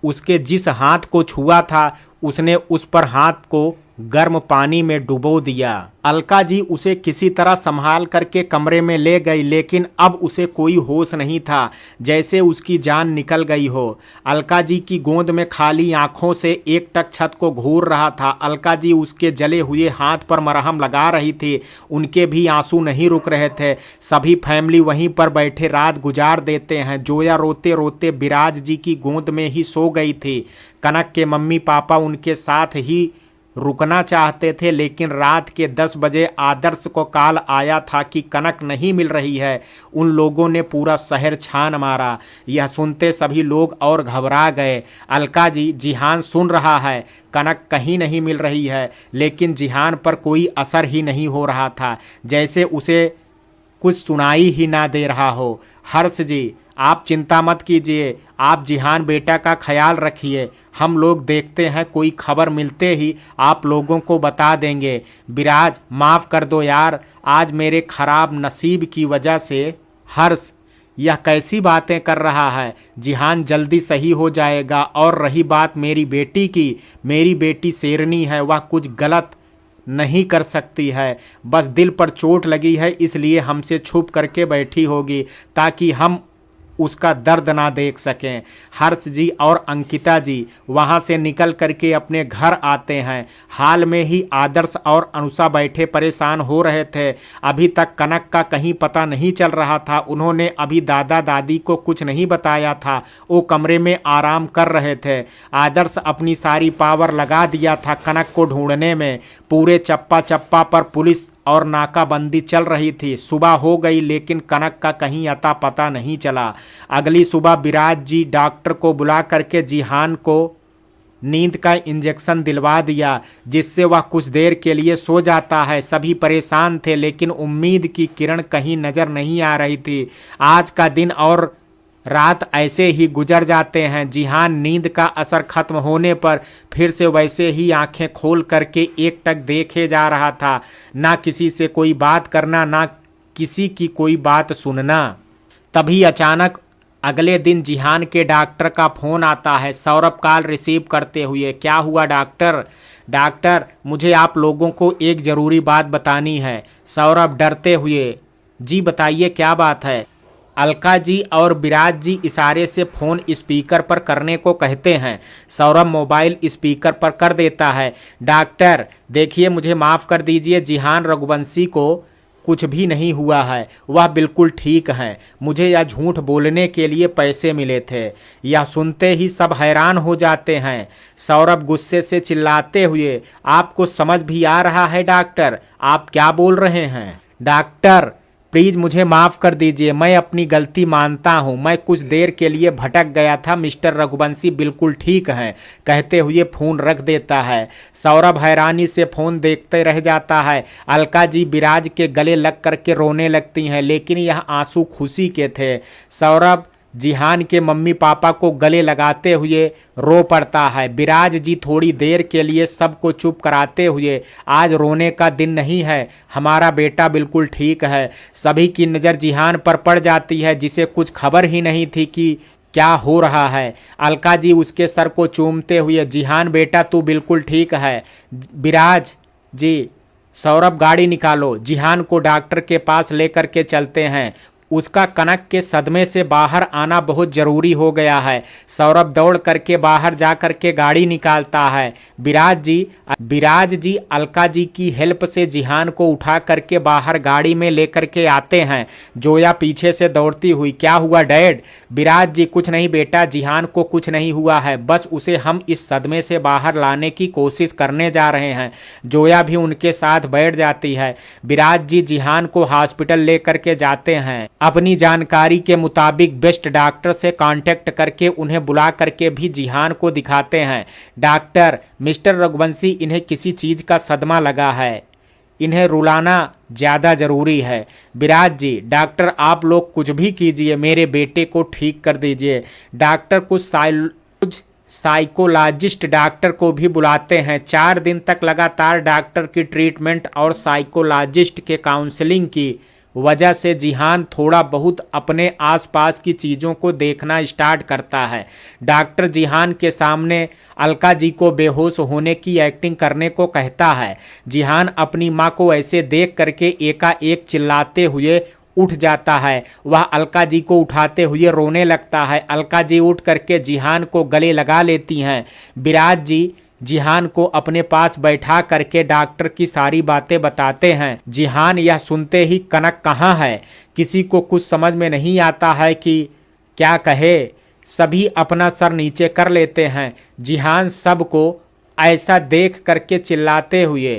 उसके जिस हाथ को छुआ था उसने उस पर हाथ को गर्म पानी में डुबो दिया। अलका जी उसे किसी तरह संभाल करके कमरे में ले गई, लेकिन अब उसे कोई होश नहीं था, जैसे उसकी जान निकल गई हो। अलका जी की गोद में खाली आंखों से एकटक छत को घूर रहा था। अलका जी उसके जले हुए हाथ पर मरहम लगा रही थी। उनके भी आंसू नहीं रुक रहे थे। सभी फैमिली वहीं पर बैठे रात गुजार देते हैं। जोया रोते रोते विराज जी की गोद में ही सो गई थी। कनक के मम्मी पापा उनके साथ ही रुकना चाहते थे, लेकिन रात के 10 बजे आदर्श को कॉल आया था कि कनक नहीं मिल रही है। उन लोगों ने पूरा शहर छान मारा। यह सुनते सभी लोग और घबरा गए। अलका जी, जिहान सुन रहा है, कनक कहीं नहीं मिल रही है, लेकिन जिहान पर कोई असर ही नहीं हो रहा था, जैसे उसे कुछ सुनाई ही ना दे रहा हो। हर्ष जी, आप चिंता मत कीजिए, आप जिहान बेटा का ख्याल रखिए, हम लोग देखते हैं, कोई खबर मिलते ही आप लोगों को बता देंगे। विराज, माफ़ कर दो यार, आज मेरे खराब नसीब की वजह से। हर्ष, यह कैसी बातें कर रहा है? जिहान जल्दी सही हो जाएगा। और रही बात मेरी बेटी की, मेरी बेटी शेरनी है, वह कुछ गलत नहीं कर सकती है, बस दिल पर चोट लगी है, इसलिए हमसे छुप करके बैठी होगी ताकि हम उसका दर्द ना देख सकें। हर्ष जी और अंकिता जी वहाँ से निकल करके अपने घर आते हैं। हाल में ही आदर्श और अनुषा बैठे परेशान हो रहे थे। अभी तक कनक का कहीं पता नहीं चल रहा था। उन्होंने अभी दादा दादी को कुछ नहीं बताया था, वो कमरे में आराम कर रहे थे। आदर्श अपनी सारी पावर लगा दिया था कनक को ढूंढने में। पूरे चप्पा चप्पा पर पुलिस और नाकाबंदी चल रही थी। सुबह हो गई, लेकिन कनक का कहीं अता पता नहीं चला। अगली सुबह विराज जी डॉक्टर को बुला करके जिहान को नींद का इंजेक्शन दिलवा दिया, जिससे वह कुछ देर के लिए सो जाता है। सभी परेशान थे, लेकिन उम्मीद की किरण कहीं नजर नहीं आ रही थी। आज का दिन और रात ऐसे ही गुजर जाते हैं। जिहान नींद का असर खत्म होने पर फिर से वैसे ही आंखें खोल करके एकटक देखे जा रहा था। ना किसी से कोई बात करना, ना किसी की कोई बात सुनना। तभी अचानक अगले दिन जिहान के डॉक्टर का फ़ोन आता है। सौरभ कॉल रिसीव करते हुए, क्या हुआ डॉक्टर? डॉक्टर, मुझे आप लोगों को एक ज़रूरी बात बतानी है। सौरभ डरते हुए, जी बताइए क्या बात है? अलका जी और विराज जी इशारे से फ़ोन स्पीकर पर करने को कहते हैं। सौरभ मोबाइल स्पीकर पर कर देता है। डॉक्टर देखिए, मुझे माफ़ कर दीजिए, जिहान रघुवंशी को कुछ भी नहीं हुआ है, वह बिल्कुल ठीक हैं। मुझे यह झूठ बोलने के लिए पैसे मिले थे। यह सुनते ही सब हैरान हो जाते हैं। सौरभ गुस्से से चिल्लाते हुए, आपको समझ भी आ रहा है डॉक्टर, आप क्या बोल रहे हैं? डॉक्टर प्लीज़ मुझे माफ़ कर दीजिए, मैं अपनी गलती मानता हूँ, मैं कुछ देर के लिए भटक गया था, मिस्टर रघुवंशी बिल्कुल ठीक हैं, कहते हुए फ़ोन रख देता है। सौरभ हैरानी से फ़ोन देखते रह जाता है। अलका जी विराज के गले लग करके रोने लगती हैं, लेकिन यह आंसू खुशी के थे। सौरभ जिहान के मम्मी पापा को गले लगाते हुए रो पड़ता है। विराज जी थोड़ी देर के लिए सबको चुप कराते हुए, आज रोने का दिन नहीं है, हमारा बेटा बिल्कुल ठीक है। सभी की नज़र जिहान पर पड़ जाती है, जिसे कुछ खबर ही नहीं थी कि क्या हो रहा है। अलका जी उसके सर को चूमते हुए, जिहान बेटा तू बिल्कुल ठीक है। विराज जी, सौरभ गाड़ी निकालो, जिहान को डॉक्टर के पास लेकर के चलते हैं, उसका कनक के सदमे से बाहर आना बहुत ज़रूरी हो गया है। सौरभ दौड़ करके बाहर जा करके गाड़ी निकालता है। विराज जी अलका जी की हेल्प से जिहान को उठा करके बाहर गाड़ी में लेकर के आते हैं। जोया पीछे से दौड़ती हुई, क्या हुआ डैड? विराज जी कुछ नहीं बेटा, जिहान को कुछ नहीं हुआ है, बस उसे हम इस सदमे से बाहर लाने की कोशिश करने जा रहे हैं। जोया भी उनके साथ बैठ जाती है। विराज जी जिहान को हॉस्पिटल लेकर के जाते हैं। अपनी जानकारी के मुताबिक बेस्ट डॉक्टर से कांटेक्ट करके उन्हें बुला करके भी जिहान को दिखाते हैं। डॉक्टर, मिस्टर रघुवंशी, इन्हें किसी चीज़ का सदमा लगा है, इन्हें रुलाना ज़्यादा ज़रूरी है। विराज जी, डॉक्टर आप लोग कुछ भी कीजिए, मेरे बेटे को ठीक कर दीजिए। डॉक्टर कुछ साइकोलॉजिस्ट डॉक्टर को भी बुलाते हैं। 4 दिन तक लगातार डॉक्टर की ट्रीटमेंट और साइकोलॉजिस्ट के काउंसलिंग की वजह से जिहान थोड़ा बहुत अपने आसपास की चीज़ों को देखना स्टार्ट करता है। डॉक्टर जिहान के सामने अलका जी को बेहोश होने की एक्टिंग करने को कहता है। जिहान अपनी माँ को ऐसे देख करके एकाएक चिल्लाते हुए उठ जाता है। वह अलका जी को उठाते हुए रोने लगता है। अलका जी उठ करके जिहान को गले लगा लेती हैं। विराज जी जिहान को अपने पास बैठा करके डॉक्टर की सारी बातें बताते हैं। जिहान यह सुनते ही कनक कहाँ है, किसी को कुछ समझ में नहीं आता है कि क्या कहे। सभी अपना सर नीचे कर लेते हैं। जिहान सबको ऐसा देख करके चिल्लाते हुए,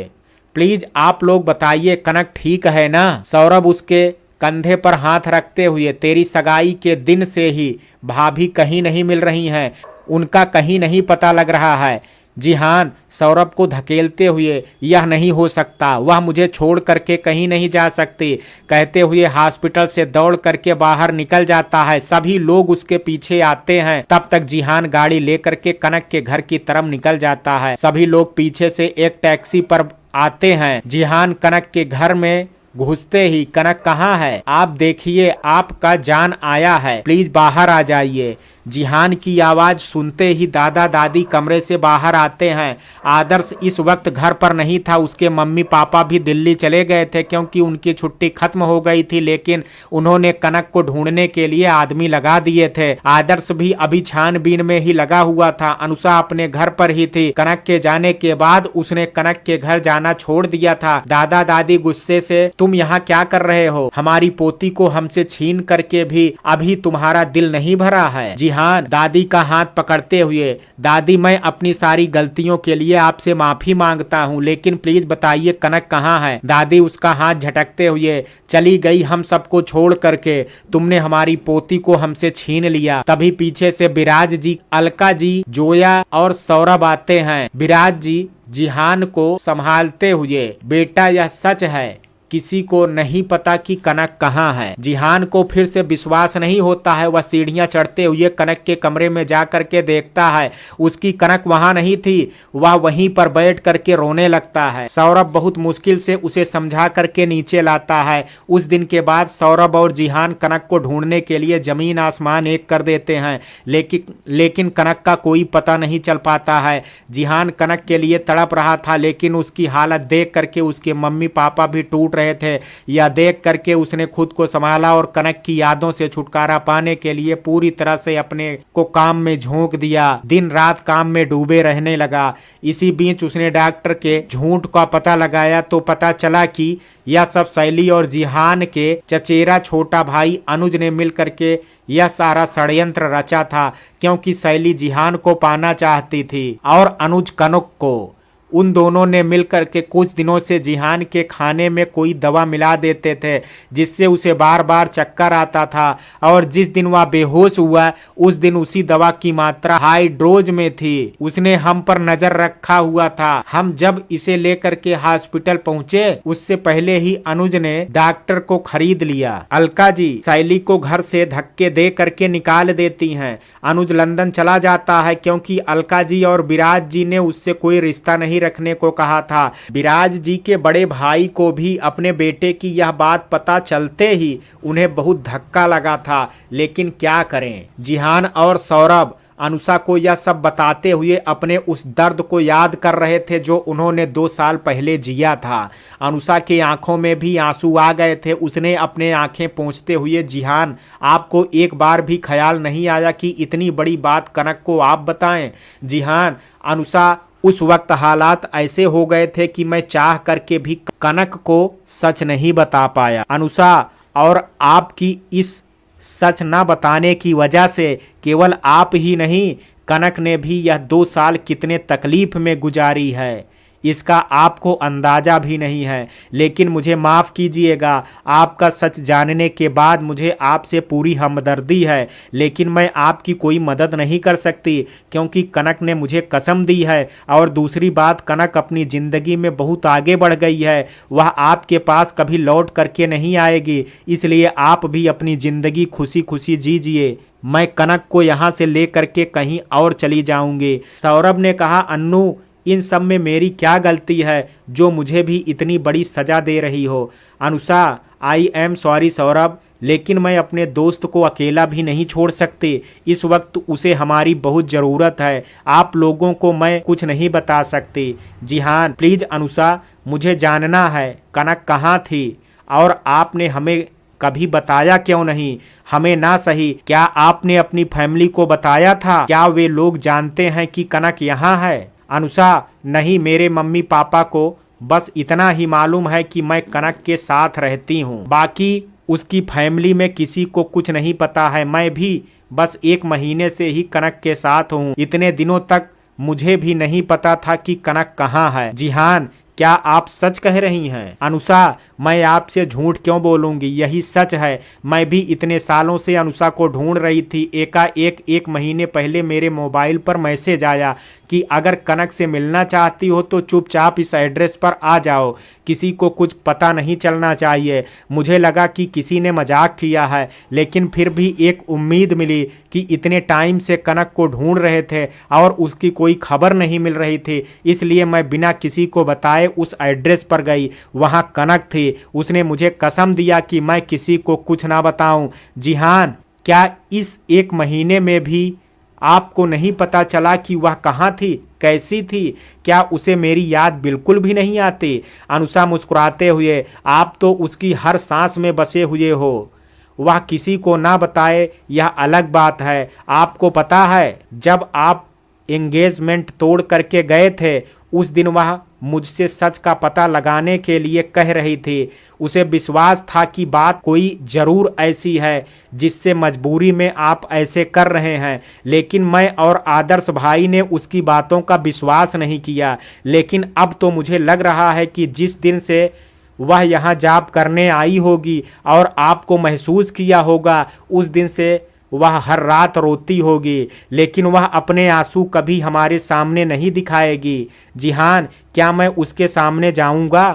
प्लीज आप लोग बताइए कनक ठीक है ना? सौरभ उसके कंधे पर हाथ रखते हुए, तेरी सगाई के दिन से ही भाभी कहीं नहीं मिल रही हैं, उनका कहीं नहीं पता लग रहा है। जिहान सौरभ को धकेलते हुए, यह नहीं हो सकता, वह मुझे छोड़ करके कहीं नहीं जा सकती, कहते हुए हॉस्पिटल से दौड़ करके बाहर निकल जाता है। सभी लोग उसके पीछे आते हैं। तब तक जिहान गाड़ी लेकर के कनक के घर की तरफ निकल जाता है। सभी लोग पीछे से एक टैक्सी पर आते हैं। जिहान कनक के घर में घुसते ही, कनक कहाँ है? आप देखिए, आपका जान आया है, प्लीज बाहर आ जाइए। जिहान की आवाज सुनते ही दादा दादी कमरे से बाहर आते हैं। आदर्श इस वक्त घर पर नहीं था, उसके मम्मी पापा भी दिल्ली चले गए थे क्योंकि उनकी छुट्टी खत्म हो गई थी, लेकिन उन्होंने कनक को ढूंढने के लिए आदमी लगा दिए थे। आदर्श भी अभी छानबीन में ही लगा हुआ था। अनुषा अपने घर पर ही थी। कनक के जाने के बाद उसने कनक के घर जाना छोड़ दिया था। दादा दादी गुस्से से, तुम यहाँ क्या कर रहे हो? हमारी पोती को हमसे छीन करके भी अभी तुम्हारा दिल नहीं भरा है? हाँ, दादी का हाथ पकड़ते हुए, दादी मैं अपनी सारी गलतियों के लिए आपसे माफी मांगता हूँ, लेकिन प्लीज बताइए कनक कहाँ है? दादी उसका हाथ झटकते हुए, चली गई हम सबको छोड़ करके, तुमने हमारी पोती को हमसे छीन लिया। तभी पीछे से विराज जी, अलका जी, जोया और सौरभ आते हैं। विराज जी जिहान को संभालते हुए, बेटा यह सच है, किसी को नहीं पता कि कनक कहाँ है। जिहान को फिर से विश्वास नहीं होता है। वह सीढ़ियां चढ़ते हुए कनक के कमरे में जा करके देखता है, उसकी कनक वहां नहीं थी। वह वहीं पर बैठ करके रोने लगता है। सौरभ बहुत मुश्किल से उसे समझा करके नीचे लाता है। उस दिन के बाद सौरभ और जिहान कनक को ढूंढने के लिए जमीन आसमान एक कर देते हैं, लेकिन कनक का कोई पता नहीं चल पाता है। जिहान कनक के लिए तड़प रहा था, लेकिन उसकी हालत देख करके उसके मम्मी पापा भी टूट रहे थे। यह देख करके उसने खुद को संभाला और कनक की यादों से छुटकारा पाने के लिए पूरी तरह से अपने को काम में झोंक दिया। दिन रात काम में डूबे रहने लगा। इसी बीच उसने डॉक्टर के झूठ का पता लगाया तो पता चला कि यह सब शैली और जिहान के चचेरा छोटा भाई अनुज ने मिल करके यह सारा षड्यंत्र रचा था, क्योंकि शैली जिहान को पाना चाहती थी और अनुज कनक को। उन दोनों ने मिलकर के कुछ दिनों से जिहान के खाने में कोई दवा मिला देते थे जिससे उसे बार बार चक्कर आता था और जिस दिन वह बेहोश हुआ उस दिन उसी दवा की मात्रा हाई डोज में थी। उसने हम पर नजर रखा हुआ था। हम जब इसे लेकर के हॉस्पिटल पहुंचे उससे पहले ही अनुज ने डॉक्टर को खरीद लिया। अलका जी शैली को घर से धक्के दे करके निकाल देती हैं। अनुज लंदन चला जाता है क्योंकि अलका जी और विराज जी ने उससे कोई रिश्ता नहीं रखने को कहा था। विराज जी के बड़े भाई को भी अपने बेटे की यह बात पता चलते ही उन्हें बहुत धक्का लगा था, लेकिन क्या करें। जिहान और सौरभ अनुषा को यह सब बताते हुए अपने उस दर्द को याद कर रहे थे जो उन्होंने 2 साल पहले जिया था। अनुषा की आंखों में भी आंसू आ गए थे। उसने अपने आंखें पोंछते हुए, जिहान आपको एक बार भी ख्याल नहीं आया कि इतनी बड़ी बात कनक को आप बताएं? जिहान अनुषा उस वक्त हालात ऐसे हो गए थे कि मैं चाह करके भी कनक को सच नहीं बता पाया। अनुषा और आपकी इस सच न बताने की वजह से केवल आप ही नहीं, कनक ने भी यह 2 साल कितने तकलीफ में गुजारी है इसका आपको अंदाजा भी नहीं है। लेकिन मुझे माफ़ कीजिएगा, आपका सच जानने के बाद मुझे आपसे पूरी हमदर्दी है, लेकिन मैं आपकी कोई मदद नहीं कर सकती क्योंकि कनक ने मुझे कसम दी है। और दूसरी बात, कनक अपनी ज़िंदगी में बहुत आगे बढ़ गई है, वह आपके पास कभी लौट करके नहीं आएगी, इसलिए आप भी अपनी ज़िंदगी खुशी खुशी जीजिए। मैं कनक को यहाँ से ले करके कहीं और चली जाऊँगी। सौरभ ने कहा, अन्नू इन सब में मेरी क्या गलती है जो मुझे भी इतनी बड़ी सजा दे रही हो? Anusha I am sorry Saurabh, लेकिन मैं अपने दोस्त को अकेला भी नहीं छोड़ सकती। इस वक्त उसे हमारी बहुत ज़रूरत है। आप लोगों को मैं कुछ नहीं बता सकती। जिहान प्लीज़ अनुषा, मुझे जानना है कनक कहाँ थी और आपने हमें कभी बताया क्यों नहीं? हमें ना सही, क्या आपने अपनी फैमिली को बताया था? क्या वे लोग जानते हैं कि कनक यहाँ है? अनुषा नहीं, मेरे मम्मी पापा को बस इतना ही मालूम है कि मैं कनक के साथ रहती हूँ, बाकी उसकी फैमिली में किसी को कुछ नहीं पता है। मैं भी बस 1 महीने से ही कनक के साथ हूँ। इतने दिनों तक मुझे भी नहीं पता था कि कनक कहाँ है। जिहान क्या आप सच कह रही हैं? अनुषा मैं आपसे झूठ क्यों बोलूँगी, यही सच है। मैं भी इतने सालों से अनुषा को ढूंढ रही थी। एकाएक 1 महीने पहले मेरे मोबाइल पर मैसेज आया कि अगर कनक से मिलना चाहती हो तो चुपचाप इस एड्रेस पर आ जाओ, किसी को कुछ पता नहीं चलना चाहिए। मुझे लगा कि किसी ने मजाक किया है, लेकिन फिर भी एक उम्मीद मिली कि इतने टाइम से कनक को ढूंढ रहे थे और उसकी कोई खबर नहीं मिल रही थी, इसलिए मैं बिना किसी को बताए उस एड्रेस पर गई। वहां कनक थी। उसने मुझे कसम दिया कि मैं किसी को कुछ ना बताऊं। जिहान क्या इस 1 महीने में भी आपको नहीं पता चला कि वह कहाँ थी, कैसी थी? क्या उसे मेरी याद बिल्कुल भी नहीं आती? अनुषा मुस्कुराते हुए, आप तो उसकी हर सांस में बसे हुए हो। वह किसी को ना बताए यह अलग बात है। आपको पता है जब आप एंगेजमेंट तोड़ करके गए थे उस दिन वह मुझसे सच का पता लगाने के लिए कह रही थी। उसे विश्वास था कि बात कोई जरूर ऐसी है जिससे मजबूरी में आप ऐसे कर रहे हैं, लेकिन मैं और आदर्श भाई ने उसकी बातों का विश्वास नहीं किया। लेकिन अब तो मुझे लग रहा है कि जिस दिन से वह यहाँ जॉब करने आई होगी और आपको महसूस किया होगा उस दिन से वह हर रात रोती होगी, लेकिन वह अपने आंसू कभी हमारे सामने नहीं दिखाएगी। जिहान क्या मैं उसके सामने जाऊंगा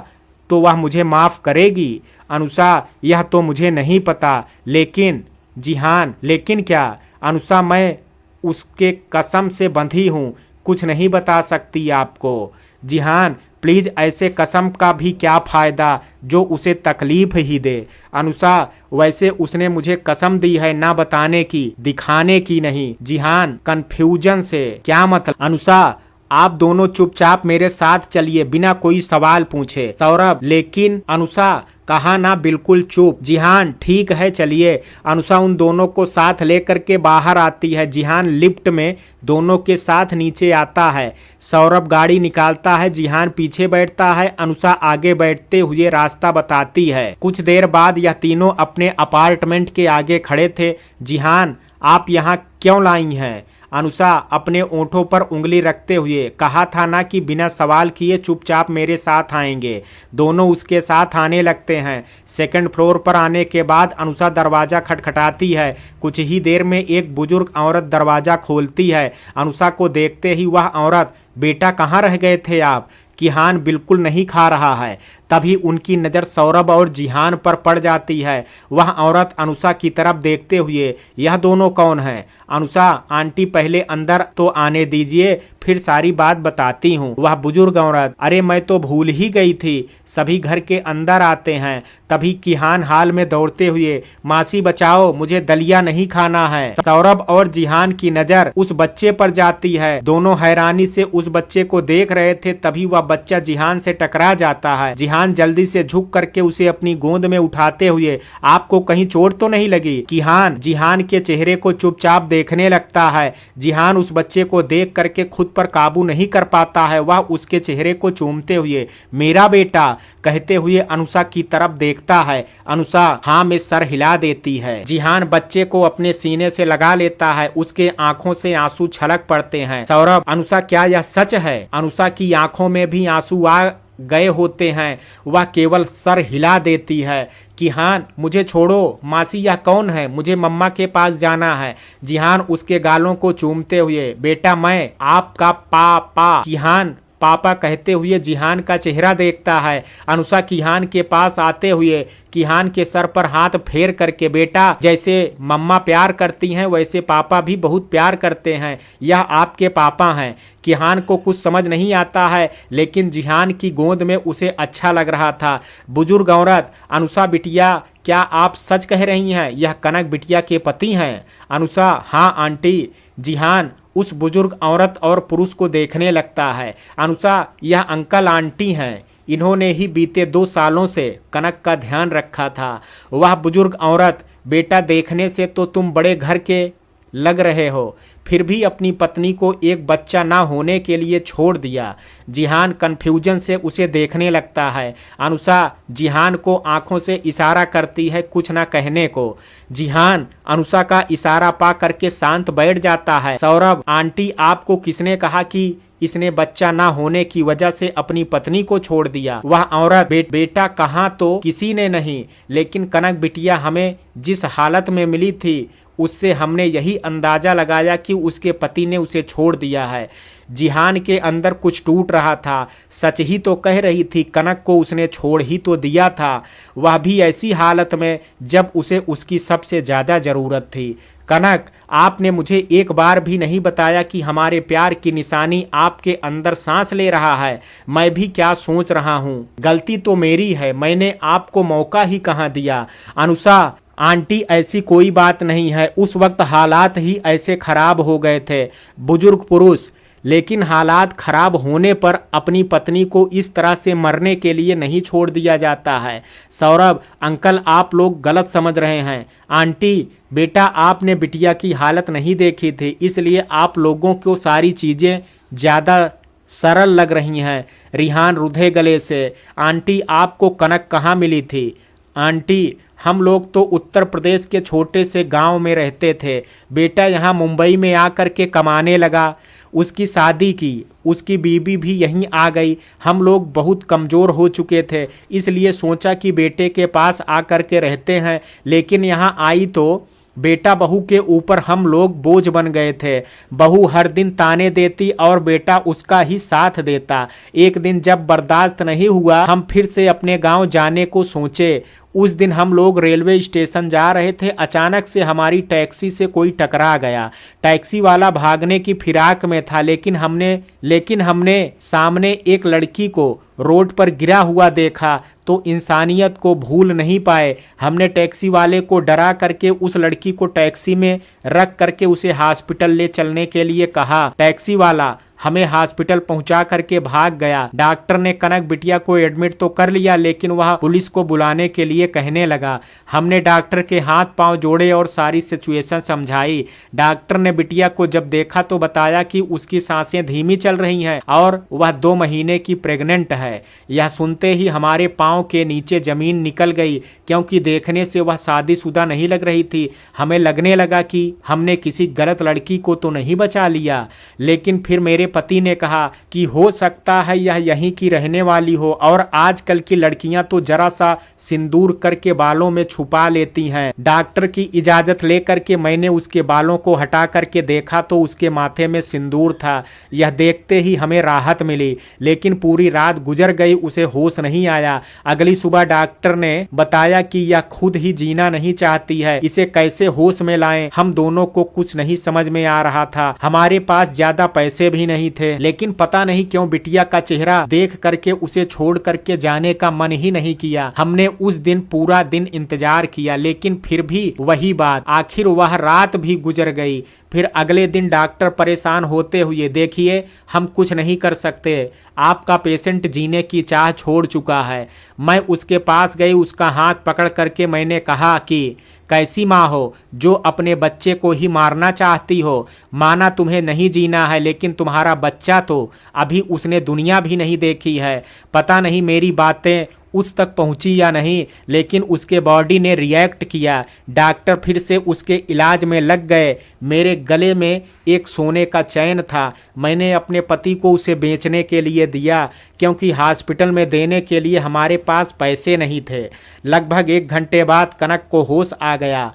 तो वह मुझे माफ़ करेगी? अनुषा यह तो मुझे नहीं पता, लेकिन जिहान लेकिन क्या? अनुषा मैं उसके कसम से बंधी हूँ, कुछ नहीं बता सकती आपको। जिहान प्लीज़ ऐसे कसम का भी क्या फ़ायदा जो उसे तकलीफ ही दे। अनुषा वैसे उसने मुझे कसम दी है ना बताने की, दिखाने की नहीं। जिहान कंफ्यूजन से, क्या मतलब? अनुषा आप दोनों चुपचाप मेरे साथ चलिए बिना कोई सवाल पूछे। सौरभ लेकिन अनुषा कहा ना बिल्कुल चुप। जिहान ठीक है चलिए। अनुषा उन दोनों को साथ लेकर के बाहर आती है। जिहान लिफ्ट में दोनों के साथ नीचे आता है। सौरभ गाड़ी निकालता है, जिहान पीछे बैठता है, अनुषा आगे बैठते हुए रास्ता बताती है। कुछ देर बाद यह तीनों अपने अपार्टमेंट के आगे खड़े थे। जिहान आप यहाँ क्यों लाई हैं? अनुषा अपने ओंठों पर उंगली रखते हुए, कहा था ना कि बिना सवाल किए चुपचाप मेरे साथ आएंगे। दोनों उसके साथ आने लगते हैं। सेकंड फ्लोर पर आने के बाद अनुषा दरवाज़ा खटखटाती है। कुछ ही देर में एक बुजुर्ग औरत दरवाज़ा खोलती है। अनुषा को देखते ही वह औरत, बेटा कहाँ रह गए थे आप? किहान बिल्कुल नहीं खा रहा है। तभी उनकी नज़र सौरभ और जिहान पर पड़ जाती है। वह औरत अनुषा की तरफ देखते हुए, यह दोनों कौन हैं? अनुषा, आंटी पहले अंदर तो आने दीजिए, फिर सारी बात बताती हूँ। वह बुजुर्ग औरत, अरे मैं तो भूल ही गई थी, सभी घर के अंदर आते हैं। तभी किहान हाल में दौड़ते हुए, मासी बचाओ, मुझे दलिया नहीं खाना है। सौरभ और जिहान की नज़र उस बच्चे पर जाती है। दोनों हैरानी से उस बच्चे को देख रहे थे। तभी वह बच्चा जिहान से टकरा जाता है। जिहान जल्दी से झुक करके उसे अपनी गोद में उठाते हुए, आपको कहीं चोट तो नहीं लगी? किहान जिहान के चेहरे को चुपचाप देखने लगता है। जिहान उस बच्चे को देख करके खुद पर काबू नहीं कर पाता है। वह उसके चेहरे को चूमते हुए, मेरा बेटा कहते हुए अनुषा की तरफ देखता है। अनुषा हाँ में सर हिला देती है। जिहान बच्चे को अपने सीने से लगा लेता है। उसके आंखों से आंसू छलक पड़ते हैं। सौरभ, अनुषा क्या यह सच है? अनुषा की आंखों में भी आंसू आ गए होते हैं। वह केवल सर हिला देती है। किहान, मुझे छोड़ो, मासी यह कौन है? मुझे मम्मा के पास जाना है। जिहान उसके गालों को चूमते हुए, बेटा मैं आपका पापा। किहान पापा कहते हुए जिहान का चेहरा देखता है। अनुषा किहान के पास आते हुए किहान के सर पर हाथ फेर करके, बेटा जैसे मम्मा प्यार करती हैं वैसे पापा भी बहुत प्यार करते हैं, यह आपके पापा हैं। किहान को कुछ समझ नहीं आता है, लेकिन जिहान की गोद में उसे अच्छा लग रहा था। बुजुर्ग औरत, अनुषा बिटिया, क्या आप सच कह रही हैं? यह कनक बिटिया के पति हैं? अनुषा, हाँ आंटी। जिहान उस बुजुर्ग औरत और पुरुष को देखने लगता है। अनुषा, यह अंकल आंटी हैं। इन्होंने ही बीते 2 सालों से कनक का ध्यान रखा था। वह बुजुर्ग औरत, बेटा देखने से तो तुम बड़े घर के लग रहे हो, फिर भी अपनी पत्नी को एक बच्चा ना होने के लिए छोड़ दिया। जिहान कन्फ्यूजन से उसे देखने लगता है। अनुषा जिहान को आंखों से इशारा करती है कुछ ना कहने को। जिहान अनुषा का इशारा पा करके शांत बैठ जाता है। सौरभ, आंटी आपको किसने कहा कि इसने बच्चा ना होने की वजह से अपनी पत्नी को छोड़ दिया? वह औरत, बेटा कहाँ तो किसी ने नहीं, लेकिन कनक बिटिया हमें जिस हालत में मिली थी उससे हमने यही अंदाजा लगाया कि उसके पति ने उसे छोड़ दिया है। जिहान के अंदर कुछ टूट रहा था। सच ही तो कह रही थी, कनक को उसने छोड़ ही तो दिया था, वह भी ऐसी हालत में जब उसे उसकी सबसे ज़्यादा ज़रूरत थी। कनक, आपने मुझे एक बार भी नहीं बताया कि हमारे प्यार की निशानी आपके अंदर सांस ले रहा है। मैं भी क्या सोच रहा हूँ, गलती तो मेरी है, मैंने आपको मौका ही कहाँ दिया। अनुषा, आंटी ऐसी कोई बात नहीं है, उस वक्त हालात ही ऐसे खराब हो गए थे। बुजुर्ग पुरुष, लेकिन हालात खराब होने पर अपनी पत्नी को इस तरह से मरने के लिए नहीं छोड़ दिया जाता है। सौरभ, अंकल आप लोग गलत समझ रहे हैं। आंटी, बेटा आपने बिटिया की हालत नहीं देखी थी, इसलिए आप लोगों को सारी चीज़ें ज़्यादा सरल लग रही हैं। रिहान रुधे गले से, आंटी आपको कनक कहाँ मिली थी? आंटी, हम लोग तो उत्तर प्रदेश के छोटे से गांव में रहते थे। बेटा यहाँ मुंबई में आकर के कमाने लगा, उसकी शादी की, उसकी बीवी भी यहीं आ गई। हम लोग बहुत कमज़ोर हो चुके थे, इसलिए सोचा कि बेटे के पास आकर के रहते हैं, लेकिन यहाँ आई तो बेटा बहू के ऊपर हम लोग बोझ बन गए थे। बहू हर दिन ताने देती और बेटा उसका ही साथ देता। एक दिन जब बर्दाश्त नहीं हुआ, हम फिर से अपने गांव जाने को सोचे। उस दिन हम लोग रेलवे स्टेशन जा रहे थे, अचानक से हमारी टैक्सी से कोई टकरा गया। टैक्सी वाला भागने की फिराक में था, लेकिन हमने सामने एक लड़की को रोड पर गिरा हुआ देखा तो इंसानियत को भूल नहीं पाए। हमने टैक्सी वाले को डरा करके उस लड़की को टैक्सी में रख करके उसे हॉस्पिटल ले चलने के लिए कहा। टैक्सी वाला हमें हॉस्पिटल पहुंचा करके भाग गया। डॉक्टर ने कनक बिटिया को एडमिट तो कर लिया, लेकिन वह पुलिस को बुलाने के लिए कहने लगा। हमने डॉक्टर के हाथ पांव जोड़े और सारी सिचुएशन समझाई। डॉक्टर ने बिटिया को जब देखा तो बताया कि उसकी सांसें धीमी चल रही हैं और वह 2 महीने की प्रेग्नेंट है। यह सुनते ही हमारे पांव के नीचे जमीन निकल गई, क्योंकि देखने से वह शादीशुदा नहीं लग रही थी। हमें लगने लगा कि हमने किसी गलत लड़की को तो नहीं बचा लिया। लेकिन फिर मेरे पति ने कहा कि हो सकता है यह यहीं की रहने वाली हो, और आजकल की लड़कियां तो जरा सा सिंदूर करके बालों में छुपा लेती हैं। डॉक्टर की इजाजत लेकर के मैंने उसके बालों को हटा करके देखा तो उसके माथे में सिंदूर था। यह देखते ही हमें राहत मिली, लेकिन पूरी रात गुजर गई, उसे होश नहीं आया। अगली सुबह डॉक्टर ने बताया कि यह खुद ही जीना नहीं चाहती है, इसे कैसे होश में लाएं। हम दोनों को कुछ नहीं समझ में आ रहा था। हमारे पास ज्यादा पैसे भी नहीं थे, लेकिन पता नहीं क्यों बिटिया का चेहरा देख करके उसे छोड़ करके जाने का मन ही नहीं किया। हमने उस दिन पूरा दिन इंतजार किया, लेकिन फिर भी वही बात। आखिर वह रात भी गुजर गई। फिर अगले दिन डॉक्टर परेशान होते हुए, देखिए हम कुछ नहीं कर सकते, आपका पेशेंट जीने की चाह छोड़ चुका है। मैं उसके पास गई, उसका हाथ पकड़ करके मैंने कहा कि कैसी माँ हो जो अपने बच्चे को ही मारना चाहती हो। माना तुम्हें नहीं जीना है, लेकिन तुम्हारा बच्चा तो अभी उसने दुनिया भी नहीं देखी है। पता नहीं मेरी बातें उस तक पहुंची या नहीं, लेकिन उसके बॉडी ने रिएक्ट किया। डॉक्टर फिर से उसके इलाज में लग गए। मेरे गले में एक सोने का चैन था, मैंने अपने पति को उसे बेचने के लिए दिया, क्योंकि हॉस्पिटल में देने के लिए हमारे पास पैसे नहीं थे। लगभग 1 घंटे बाद कनक को होश आ गया,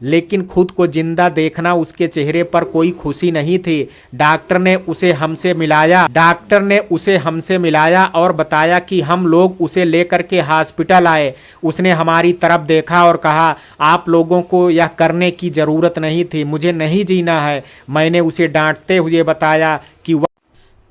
लेकिन खुद को जिंदा देखना उसके चेहरे पर कोई खुशी नहीं थी। डॉक्टर ने उसे हमसे मिलाया और बताया कि हम लोग उसे लेकर के हॉस्पिटल आए। उसने हमारी तरफ देखा और कहा, आप लोगों को यह करने की जरूरत नहीं थी, मुझे नहीं जीना है। मैंने उसे डांटते हुए बताया कि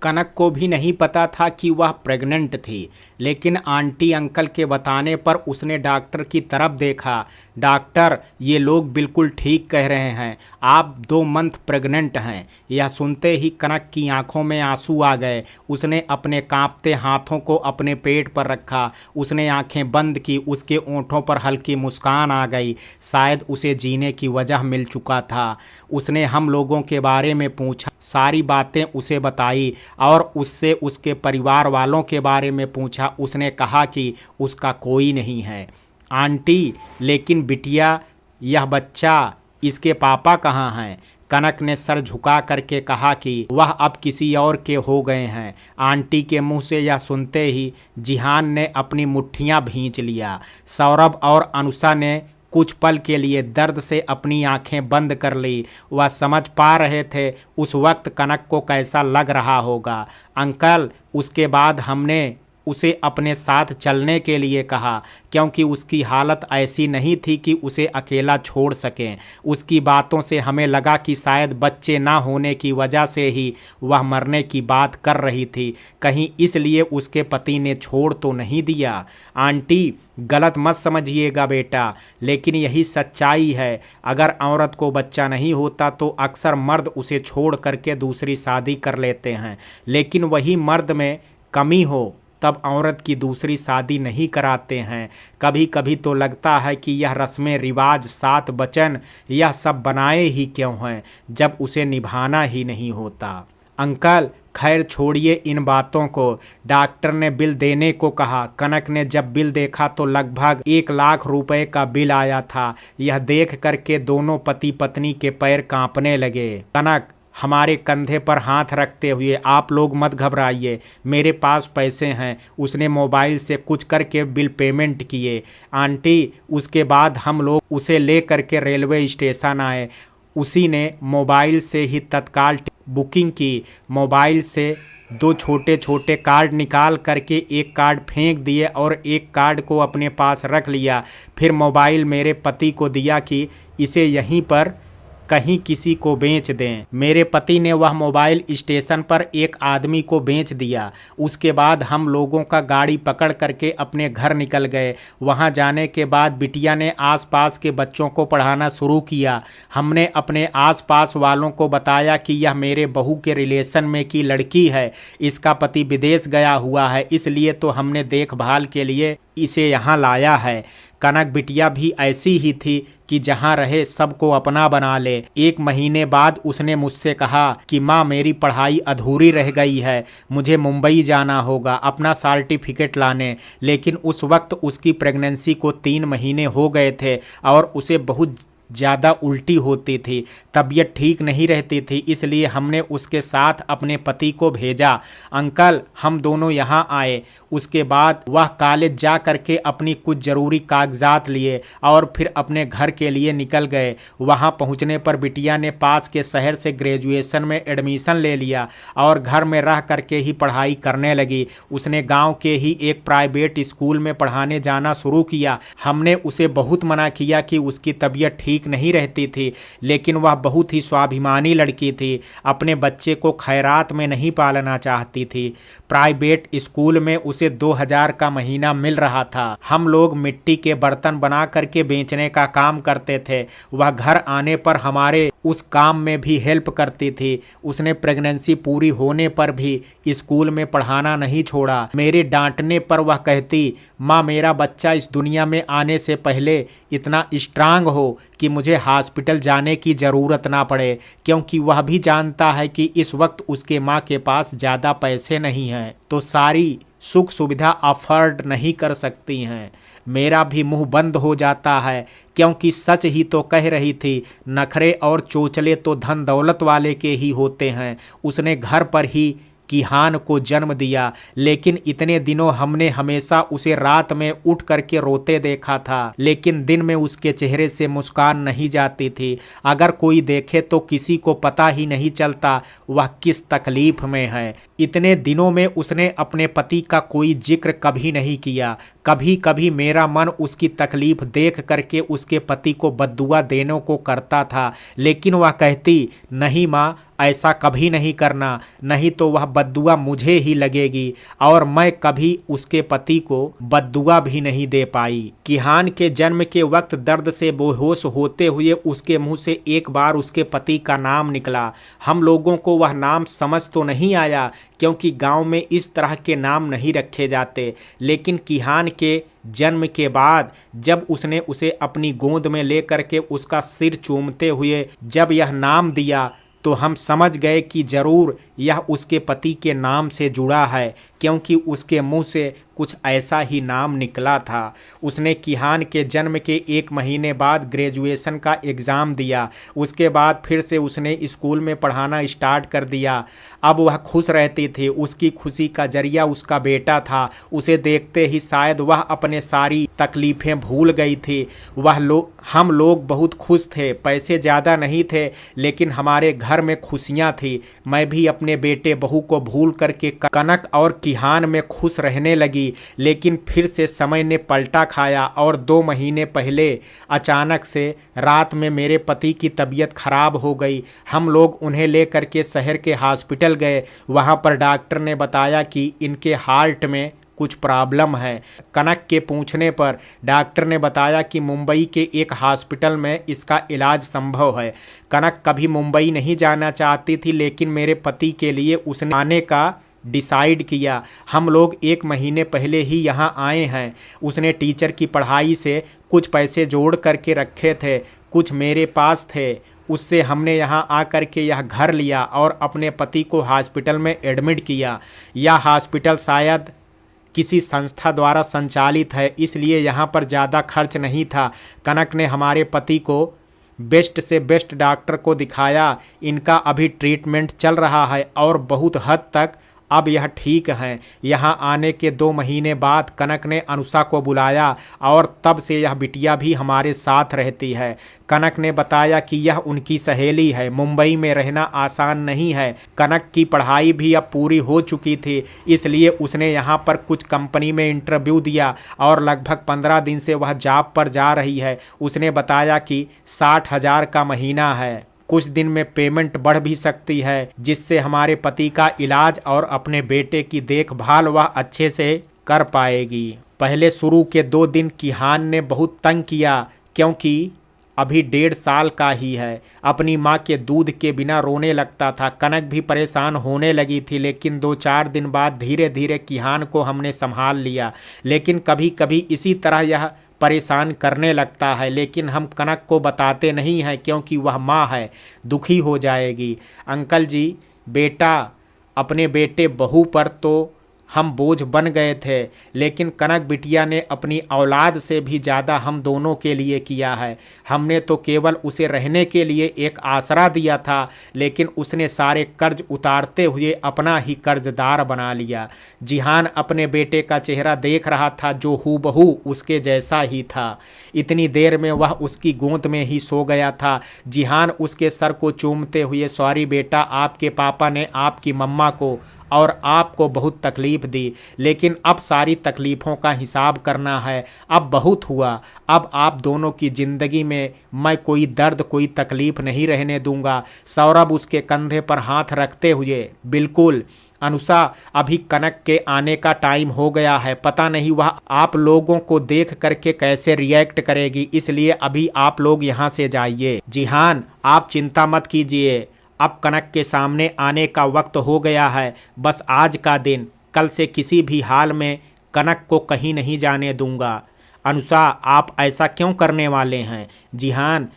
कनक को भी नहीं पता था कि वह प्रेग्नेंट थी, लेकिन आंटी अंकल के बताने पर उसने डॉक्टर की तरफ देखा। डॉक्टर, ये लोग बिल्कुल ठीक कह रहे हैं, आप 2 मंथ प्रेग्नेंट हैं। यह सुनते ही कनक की आंखों में आंसू आ गए। उसने अपने कांपते हाथों को अपने पेट पर रखा, उसने आंखें बंद की, उसके ओंठों पर हल्की मुस्कान आ गई। शायद उसे जीने की वजह मिल चुका था। उसने हम लोगों के बारे में पूछा, सारी बातें उसे बताई और उससे उसके परिवार वालों के बारे में पूछा। उसने कहा कि उसका कोई नहीं है। आंटी, लेकिन बिटिया, यह बच्चा, इसके पापा कहाँ हैं? कनक ने सर झुका करके कहा कि वह अब किसी और के हो गए हैं। आंटी के मुंह से यह सुनते ही जिहान ने अपनी मुट्ठियां भींच लिया। सौरभ और अनुषा ने कुछ पल के लिए दर्द से अपनी आंखें बंद कर ली। वह समझ पा रहे थे उस वक्त कनक को कैसा लग रहा होगा। अंकल, उसके बाद हमने उसे अपने साथ चलने के लिए कहा, क्योंकि उसकी हालत ऐसी नहीं थी कि उसे अकेला छोड़ सकें। उसकी बातों से हमें लगा कि शायद बच्चे ना होने की वजह से ही वह मरने की बात कर रही थी, कहीं इसलिए उसके पति ने छोड़ तो नहीं दिया। आंटी, गलत मत समझिएगा बेटा, लेकिन यही सच्चाई है। अगर औरत को बच्चा नहीं होता तो अक्सर मर्द उसे छोड़ करके दूसरी शादी कर लेते हैं, लेकिन वही मर्द में कमी हो तब औरत की दूसरी शादी नहीं कराते हैं। कभी कभी तो लगता है कि यह रस्में रिवाज, 7 वचन, यह सब बनाए ही क्यों हैं, जब उसे निभाना ही नहीं होता। अंकल, खैर छोड़िए इन बातों को। डॉक्टर ने बिल देने को कहा। कनक ने जब बिल देखा तो लगभग 1 लाख रुपए का बिल आया था। यह देख करके दोनों पति पत्नी के पैर कांपने लगे। कनक हमारे कंधे पर हाथ रखते हुए, आप लोग मत घबराइए, मेरे पास पैसे हैं। उसने मोबाइल से कुछ करके बिल पेमेंट किए। आंटी, उसके बाद हम लोग उसे ले करके रेलवे स्टेशन आए। उसी ने मोबाइल से ही तत्काल बुकिंग की। मोबाइल से 2 छोटे छोटे कार्ड निकाल करके एक कार्ड फेंक दिए और एक कार्ड को अपने पास रख लिया। फिर मोबाइल मेरे पति को दिया कि इसे यहीं पर कहीं किसी को बेच दें। मेरे पति ने वह मोबाइल स्टेशन पर एक आदमी को बेच दिया। उसके बाद हम लोगों का गाड़ी पकड़ करके अपने घर निकल गए। वहां जाने के बाद बिटिया ने आसपास के बच्चों को पढ़ाना शुरू किया। हमने अपने आसपास वालों को बताया कि यह मेरे बहू के रिलेशन में की लड़की है, इसका पति विदेश गया हुआ है, इसलिए तो हमने देखभाल के लिए इसे यहाँ लाया है। कनक बिटिया भी ऐसी ही थी कि जहाँ रहे सबको अपना बना ले। 1 महीने बाद उसने मुझसे कहा कि माँ, मेरी पढ़ाई अधूरी रह गई है, मुझे मुंबई जाना होगा अपना सर्टिफिकेट लाने। लेकिन उस वक्त उसकी प्रेगनेंसी को 3 महीने हो गए थे और उसे बहुत ज़्यादा उल्टी होती थी, तबीयत ठीक नहीं रहती थी, इसलिए हमने उसके साथ अपने पति को भेजा। अंकल, हम दोनों यहाँ आए। उसके बाद वह कॉलेज जा करके अपनी कुछ ज़रूरी कागजात लिए और फिर अपने घर के लिए निकल गए। वहाँ पहुँचने पर बिटिया ने पास के शहर से ग्रेजुएशन में एडमिशन ले लिया और घर में रह करके ही पढ़ाई करने लगी। उसने गाँव के ही एक प्राइवेट स्कूल में पढ़ाने जाना शुरू किया। हमने उसे बहुत मना किया कि उसकी तबीयत ठीक नहीं रहती थी, लेकिन वह बहुत ही स्वाभिमानी लड़की थी, अपने बच्चे को खैरात में नहीं पालना चाहती थी। प्राइवेट स्कूल में उसे 2000 का महीना मिल रहा था। हम लोग मिट्टी के बर्तन बना करके बेचने का काम करते थे। वह घर आने पर हमारे उस काम में भी हेल्प करती थी। उसने प्रेगनेंसी पूरी होने पर भी स्कूल में पढ़ाना नहीं छोड़ा। मेरे डांटने पर वह कहती, माँ, मेरा बच्चा इस दुनिया में आने से पहले इतना स्ट्रांग हो कि मुझे हॉस्पिटल जाने की ज़रूरत ना पड़े, क्योंकि वह भी जानता है कि इस वक्त उसके माँ के पास ज़्यादा पैसे नहीं हैं, तो सारी सुख सुविधा अफोर्ड नहीं कर सकती हैं। मेरा भी मुंह बंद हो जाता है, क्योंकि सच ही तो कह रही थी, नखरे और चोचले तो धन दौलत वाले के ही होते हैं। उसने घर पर ही किहान को जन्म दिया, लेकिन इतने दिनों हमने हमेशा उसे रात में उठ करके रोते देखा था, लेकिन दिन में उसके चेहरे से मुस्कान नहीं जाती थी। अगर कोई देखे तो किसी को पता ही नहीं चलता वह किस तकलीफ में है। इतने दिनों में उसने अपने पति का कोई जिक्र कभी नहीं किया। कभी कभी मेरा मन उसकी तकलीफ देख करके उसके पति को बद्दुआ देने को करता था, लेकिन वह कहती, नहीं माँ, ऐसा कभी नहीं करना, नहीं तो वह बद्दुआ मुझे ही लगेगी। और मैं कभी उसके पति को बद्दुआ भी नहीं दे पाई। किहान के जन्म के वक्त दर्द से बेहोश होते हुए उसके मुंह से एक बार उसके पति का नाम निकला। हम लोगों को वह नाम समझ तो नहीं आया, क्योंकि गांव में इस तरह के नाम नहीं रखे जाते। लेकिन किहान के जन्म के बाद जब उसने उसे अपनी गोद में ले करके उसका सिर चूमते हुए जब यह नाम दिया, तो हम समझ गए कि ज़रूर यह उसके पति के नाम से जुड़ा है, क्योंकि उसके मुंह से कुछ ऐसा ही नाम निकला था। उसने किहान के जन्म के 1 महीने बाद ग्रेजुएशन का एग्ज़ाम दिया। उसके बाद फिर से उसने स्कूल में पढ़ाना स्टार्ट कर दिया। अब वह खुश रहती थी। उसकी खुशी का जरिया उसका बेटा था। उसे देखते ही शायद वह अपने सारी तकलीफ़ें भूल गई थी। हम लोग बहुत खुश थे। पैसे ज़्यादा नहीं थे, लेकिन हमारे घर में खुशियाँ थी। मैं भी अपने बेटे बहू को भूल करके कनक और किहान में खुश रहने लगी। लेकिन फिर से समय ने पलटा खाया और 2 महीने पहले अचानक से रात में मेरे पति की तबीयत खराब हो गई। हम लोग उन्हें लेकर के शहर के हॉस्पिटल गए। वहां पर डॉक्टर ने बताया कि इनके हार्ट में कुछ प्रॉब्लम है। कनक के पूछने पर डॉक्टर ने बताया कि मुंबई के एक हॉस्पिटल में इसका इलाज संभव है। कनक कभी मुंबई नहीं जाना चाहती थी, लेकिन मेरे पति के लिए उसने आने का डिसाइड किया। हम लोग 1 महीने पहले ही यहाँ आए हैं। उसने टीचर की पढ़ाई से कुछ पैसे जोड़ करके रखे थे, कुछ मेरे पास थे। उससे हमने यहाँ आकर के यह घर लिया और अपने पति को हॉस्पिटल में एडमिट किया। यह हॉस्पिटल शायद किसी संस्था द्वारा संचालित है, इसलिए यहाँ पर ज़्यादा खर्च नहीं था। कनक ने हमारे पति को बेस्ट से बेस्ट डॉक्टर को दिखाया। इनका अभी ट्रीटमेंट चल रहा है और बहुत हद तक अब यह ठीक हैं। यहाँ आने के 2 महीने बाद कनक ने अनुषा को बुलाया और तब से यह बिटिया भी हमारे साथ रहती है। कनक ने बताया कि यह उनकी सहेली है। मुंबई में रहना आसान नहीं है। कनक की पढ़ाई भी अब पूरी हो चुकी थी, इसलिए उसने यहाँ पर कुछ कंपनी में इंटरव्यू दिया और लगभग 15 दिन से वह जॉब पर जा रही है। उसने बताया कि 60,000 का महीना है। कुछ दिन में पेमेंट बढ़ भी सकती है, जिससे हमारे पति का इलाज और अपने बेटे की देखभाल वह अच्छे से कर पाएगी। पहले शुरू के 2 दिन किहान ने बहुत तंग किया, क्योंकि अभी 1.5 साल का ही है। अपनी माँ के दूध के बिना रोने लगता था। कनक भी परेशान होने लगी थी, लेकिन 2-4 दिन बाद धीरे धीरे किहान को हमने संभाल लिया। लेकिन कभी कभी इसी तरह यह परेशान करने लगता है, लेकिन हम कनक को बताते नहीं हैं, क्योंकि वह माँ है, दुखी हो जाएगी। अंकल जी, बेटा अपने बेटे बहू पर तो हम बोझ बन गए थे, लेकिन कनक बिटिया ने अपनी औलाद से भी ज़्यादा हम दोनों के लिए किया है। हमने तो केवल उसे रहने के लिए एक आसरा दिया था, लेकिन उसने सारे कर्ज उतारते हुए अपना ही कर्जदार बना लिया। जिहान अपने बेटे का चेहरा देख रहा था, जो हूबहू उसके जैसा ही था। इतनी देर में वह उसकी गोद में ही सो गया था। जिहान उसके सर को चूमते हुए, सॉरी बेटा, आपके पापा ने आपकी मम्मा को और आपको बहुत तकलीफ़ दी, लेकिन अब सारी तकलीफ़ों का हिसाब करना है। अब बहुत हुआ। अब आप दोनों की ज़िंदगी में मैं कोई दर्द, कोई तकलीफ़ नहीं रहने दूंगा। सौरभ उसके कंधे पर हाथ रखते हुए, बिल्कुल अनुषा, अभी कनक के आने का टाइम हो गया है। पता नहीं वह आप लोगों को देख करके कैसे रिएक्ट करेगी, इसलिए अभी आप लोग यहाँ से जाइए। जिहान, आप चिंता मत कीजिए, अब कनक के सामने आने का वक्त हो गया है। बस आज का दिन, कल से किसी भी हाल में कनक को कहीं नहीं जाने दूंगा। अनुषा, आप ऐसा क्यों करने वाले हैं? जिहान,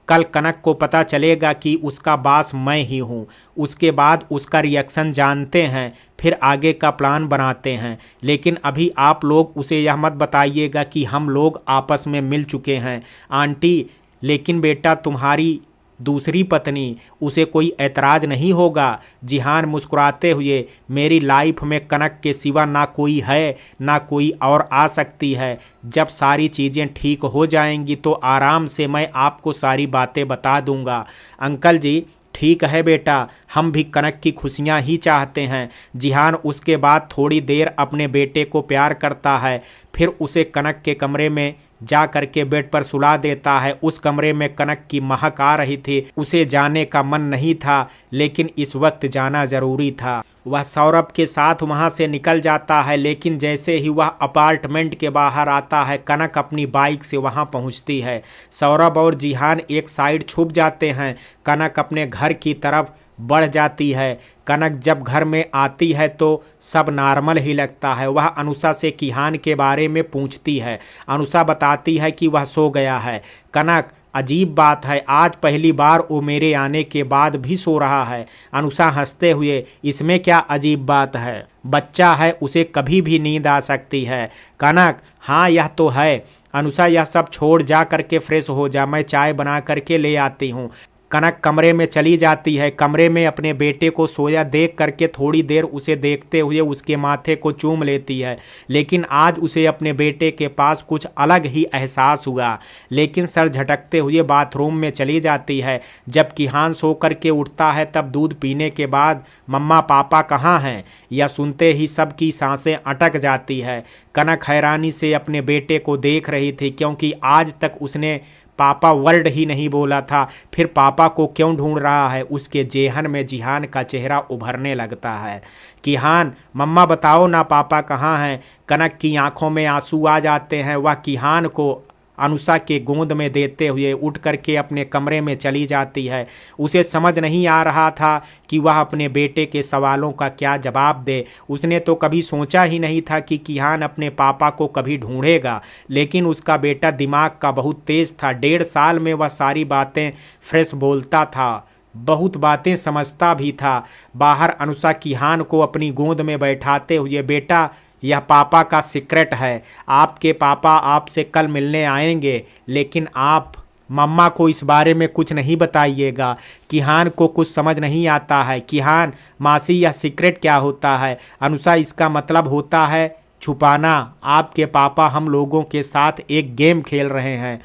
कल कनक को पता चलेगा कि उसका बास मैं ही हूँ। उसके बाद उसका रिएक्शन जानते हैं, फिर आगे का प्लान बनाते हैं। लेकिन अभी आप लोग उसे यह मत बताइएगा कि हम लोग आपस में मिल चुके हैं। आंटी, लेकिन बेटा तुम्हारी दूसरी पत्नी, उसे कोई ऐतराज़ नहीं होगा? जिहान मुस्कुराते हुए, मेरी लाइफ में कनक के सिवा ना कोई है, ना कोई और आ सकती है। जब सारी चीज़ें ठीक हो जाएंगी तो आराम से मैं आपको सारी बातें बता दूंगा। अंकल जी, ठीक है बेटा, हम भी कनक की खुशियां ही चाहते हैं। जिहान उसके बाद थोड़ी देर अपने बेटे को प्यार करता है, फिर उसे कनक के कमरे में जा करके बेड पर सुला देता है। उस कमरे में कनक की महक आ रही थी। उसे जाने का मन नहीं था, लेकिन इस वक्त जाना जरूरी था। वह सौरभ के साथ वहां से निकल जाता है, लेकिन जैसे ही वह अपार्टमेंट के बाहर आता है, कनक अपनी बाइक से वहां पहुंचती है। सौरभ और जिहान एक साइड छुप जाते हैं। कनक अपने घर की तरफ बढ़ जाती है। कनक जब घर में आती है तो सब नॉर्मल ही लगता है। वह अनुषा से किहान के बारे में पूछती है। अनुषा बताती है कि वह सो गया है। कनक, अजीब बात है, आज पहली बार वो मेरे आने के बाद भी सो रहा है। अनुषा हंसते हुए, इसमें क्या अजीब बात है, बच्चा है, उसे कभी भी नींद आ सकती है। कनक, हाँ यह तो है। अनुषा, यह सब छोड़, जा करके फ्रेश हो जा, मैं चाय बना करके ले आती हूँ। कनक कमरे में चली जाती है। कमरे में अपने बेटे को सोया देख करके थोड़ी देर उसे देखते हुए उसके माथे को चूम लेती है, लेकिन आज उसे अपने बेटे के पास कुछ अलग ही एहसास हुआ। लेकिन सर झटकते हुए बाथरूम में चली जाती है। जब किहान सो करके उठता है तब दूध पीने के बाद, मम्मा पापा कहाँ हैं, यह सुनते ही सबकी सांसें अटक जाती है। कनक हैरानी से अपने बेटे को देख रही थी, क्योंकि आज तक उसने पापा वर्ड ही नहीं बोला था। फिर पापा को क्यों ढूंढ रहा है? उसके जेहन में जिहान का चेहरा उभरने लगता है। किहान, मम्मा बताओ ना, पापा कहाँ हैं? कनक की आंखों में आंसू आ जाते हैं। वह किहान को अनुषा के गोद में देते हुए उठ करके अपने कमरे में चली जाती है। उसे समझ नहीं आ रहा था कि वह अपने बेटे के सवालों का क्या जवाब दे। उसने तो कभी सोचा ही नहीं था कि किहान अपने पापा को कभी ढूंढेगा, लेकिन उसका बेटा दिमाग का बहुत तेज था। 1.5 साल में वह सारी बातें फ्रेश बोलता था, बहुत बातें समझता भी था। बाहर अनुषा किहान को अपनी गोद में बैठाते हुए, बेटा यह पापा का सीक्रेट है, आपके पापा आपसे कल मिलने आएंगे, लेकिन आप मम्मा को इस बारे में कुछ नहीं बताइएगा। किहान को कुछ समझ नहीं आता है। किहान, मासी यह सीक्रेट क्या होता है? अनुषा, इसका मतलब होता है छुपाना। आपके पापा हम लोगों के साथ एक गेम खेल रहे हैं।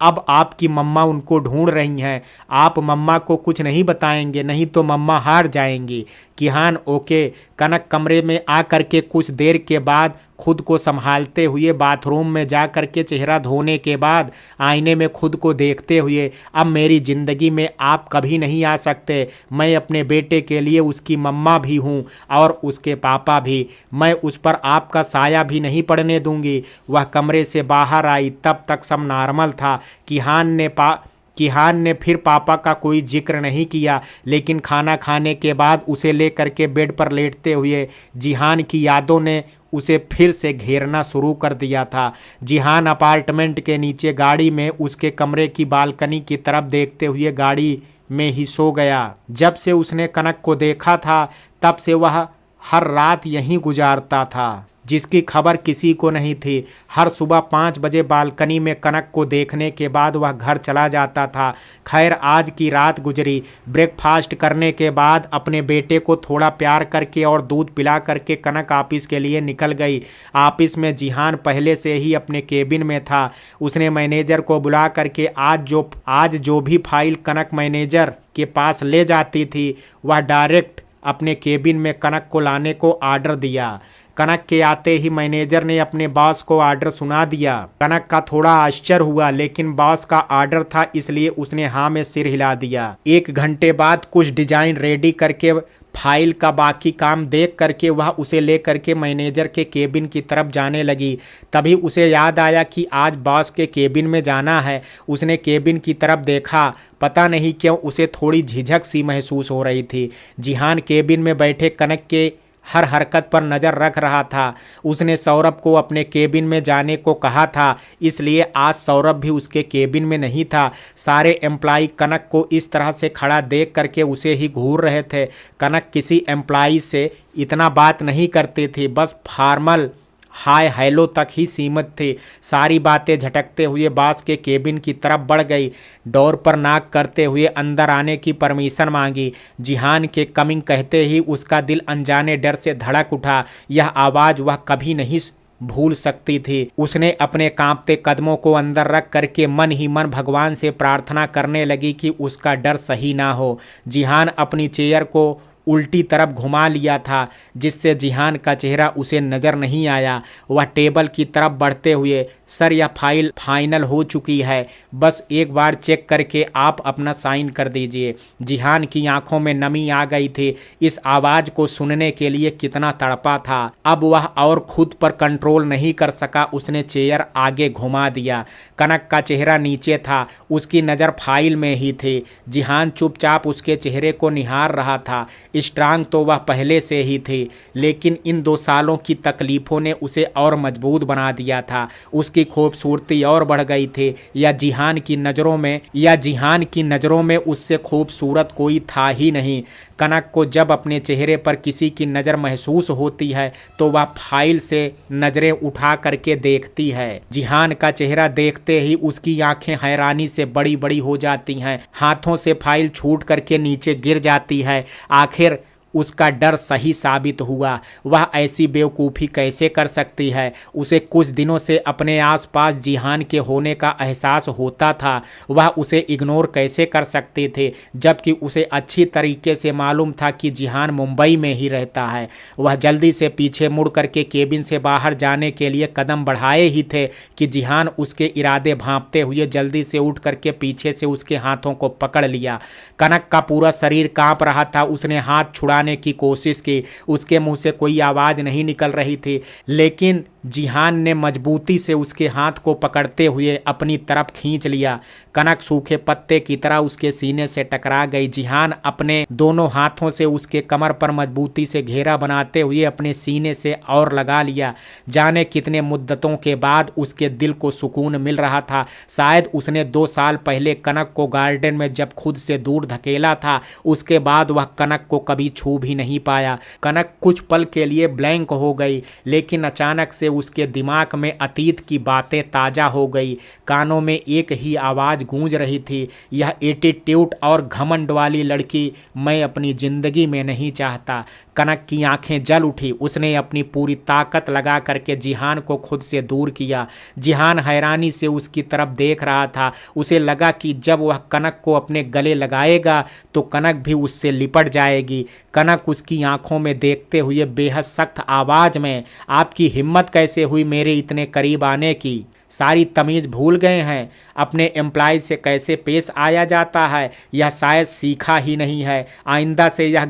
अब आपकी मम्मा उनको ढूंढ रही हैं। आप मम्मा को कुछ नहीं बताएंगे, नहीं तो मम्मा हार जाएंगी। Ilhan, okay. कनक कमरे में आ करके कुछ देर के बाद खुद को संभालते हुए बाथरूम में जा कर के चेहरा धोने के बाद आईने में खुद को देखते हुए, अब मेरी ज़िंदगी में आप कभी नहीं आ सकते, मैं अपने बेटे के लिए उसकी मम्मा भी हूँ और उसके पापा भी, मैं उस पर आपका साया भी नहीं पड़ने दूंगी। वह कमरे से बाहर आई, तब तक सब नॉर्मल था। किहान ने फिर पापा का कोई जिक्र नहीं किया, लेकिन खाना खाने के बाद उसे लेकर के बेड पर लेटते हुए जिहान की यादों ने उसे फिर से घेरना शुरू कर दिया था। जिहान अपार्टमेंट के नीचे गाड़ी में उसके कमरे की बालकनी की तरफ देखते हुए गाड़ी में ही सो गया। जब से उसने कनक को देखा था तब से वह हर रात यहीं गुजारता था, जिसकी खबर किसी को नहीं थी। हर सुबह 5 बजे बालकनी में कनक को देखने के बाद वह घर चला जाता था। खैर, आज की रात गुजरी। ब्रेकफास्ट करने के बाद अपने बेटे को थोड़ा प्यार करके और दूध पिला करके कनक ऑफिस के लिए निकल गई। ऑफिस में जिहान पहले से ही अपने केबिन में था। उसने मैनेजर को बुला करके आज जो भी फाइल कनक मैनेजर के पास ले जाती थी वह डायरेक्ट अपने केबिन में कनक को लाने को ऑर्डर दिया। कनक के आते ही मैनेजर ने अपने बॉस को ऑर्डर सुना दिया। कनक का थोड़ा आश्चर्य हुआ, लेकिन बॉस का ऑर्डर था इसलिए उसने हाँ में सिर हिला दिया। 1 घंटे बाद कुछ डिजाइन रेडी करके फाइल का बाकी काम देख करके वह उसे ले करके मैनेजर के केबिन की तरफ जाने लगी। तभी उसे याद आया कि आज बॉस के केबिन में जाना है। उसने केबिन की तरफ देखा, पता नहीं क्यों उसे थोड़ी झिझक सी महसूस हो रही थी। जिहान केबिन में बैठे कनक के हर हरकत पर नज़र रख रहा था। उसने सौरभ को अपने केबिन में जाने को कहा था, इसलिए आज सौरभ भी उसके केबिन में नहीं था। सारे एम्प्लॉय कनक को इस तरह से खड़ा देख करके उसे ही घूर रहे थे। कनक किसी एम्प्लॉय से इतना बात नहीं करती थी, बस फॉर्मल हाय हेलो तक ही सीमित थे। सारी बातें झटकते हुए बॉस के केबिन की तरफ बढ़ गई। डोर पर नॉक करते हुए अंदर आने की परमिशन मांगी। जिहान के कमिंग कहते ही उसका दिल अनजाने डर से धड़क उठा। यह आवाज़ वह कभी नहीं भूल सकती थी। उसने अपने कांपते कदमों को अंदर रख करके मन ही मन भगवान से प्रार्थना करने लगी कि उसका डर सही ना हो। जिहान अपनी चेयर को उल्टी तरफ घुमा लिया था, जिससे जिहान का चेहरा उसे नज़र नहीं आया। वह टेबल की तरफ बढ़ते हुए, सर यह फाइल फाइनल हो चुकी है, बस एक बार चेक करके आप अपना साइन कर दीजिए। जिहान की आंखों में नमी आ गई थी। इस आवाज़ को सुनने के लिए कितना तड़पा था। अब वह और खुद पर कंट्रोल नहीं कर सका। उसने चेयर आगे घुमा दिया। कनक का चेहरा नीचे था, उसकी नज़र फाइल में ही थी। जिहान चुपचाप उसके चेहरे को निहार रहा था। स्ट्रांग तो वह पहले से ही थी, लेकिन इन 2 सालों की तकलीफ़ों ने उसे और मजबूत बना दिया था। उसकी खूबसूरती और बढ़ गई थी। या जिहान की नज़रों में उससे खूबसूरत कोई था ही नहीं। कनक को जब अपने चेहरे पर किसी की नज़र महसूस होती है तो वह फाइल से नज़रें उठा करके देखती है। जिहान का चेहरा देखते ही उसकी आंखें हैरानी से बड़ी बड़ी हो जाती हैं। हाथों से फाइल छूट करके नीचे गिर जाती है। आखिर उसका डर सही साबित हुआ। वह ऐसी बेवकूफ़ी कैसे कर सकती है। उसे कुछ दिनों से अपने आसपास जिहान के होने का एहसास होता था। वह उसे इग्नोर कैसे कर सकती थी, जबकि उसे अच्छी तरीके से मालूम था कि जिहान मुंबई में ही रहता है। वह जल्दी से पीछे मुड़ करके केबिन से बाहर जाने के लिए कदम बढ़ाए ही थे कि जिहान उसके इरादे भांपते हुए जल्दी से उठ करके पीछे से उसके हाथों को पकड़ लिया। कनक का पूरा शरीर कांप रहा था। उसने हाथ छुड़ाने की कोशिश की। उसके मुंह से कोई आवाज़ नहीं निकल रही थी, लेकिन जिहान ने मजबूती से उसके हाथ को पकड़ते हुए अपनी तरफ खींच लिया। कनक सूखे पत्ते की तरह उसके सीने से टकरा गई। जिहान अपने दोनों हाथों से उसके कमर पर मजबूती से घेरा बनाते हुए अपने सीने से और लगा लिया। जाने कितने मुद्दतों के बाद उसके दिल को सुकून मिल रहा था। शायद उसने 2 साल पहले कनक को गार्डन में जब खुद से दूर धकेला था, उसके बाद वह कनक को कभी छू भी नहीं पाया। कनक कुछ पल के लिए ब्लैंक हो गई, लेकिन अचानक से उसके दिमाग में अतीत की बातें ताज़ा हो गई। कानों में एक ही आवाज़ गूंज रही थी, यह एटीट्यूड और घमंड वाली लड़की मैं अपनी ज़िंदगी में नहीं चाहता। कनक की आंखें जल उठी। उसने अपनी पूरी ताकत लगा करके जिहान को खुद से दूर किया। जिहान हैरानी से उसकी तरफ देख रहा था। उसे लगा कि जब वह कनक को अपने गले लगाएगा तो कनक भी उससे लिपट जाएगी। कनक कनक उसकी आंखों में देखते हुए बेहद सख्त आवाज में, आपकी हिम्मत कैसे हुई मेरे इतने करीब आने की? सारी तमीज़ भूल गए हैं? अपने एम्प्लॉय से कैसे पेश आया जाता है यह शायद सीखा ही नहीं है। आइंदा से यह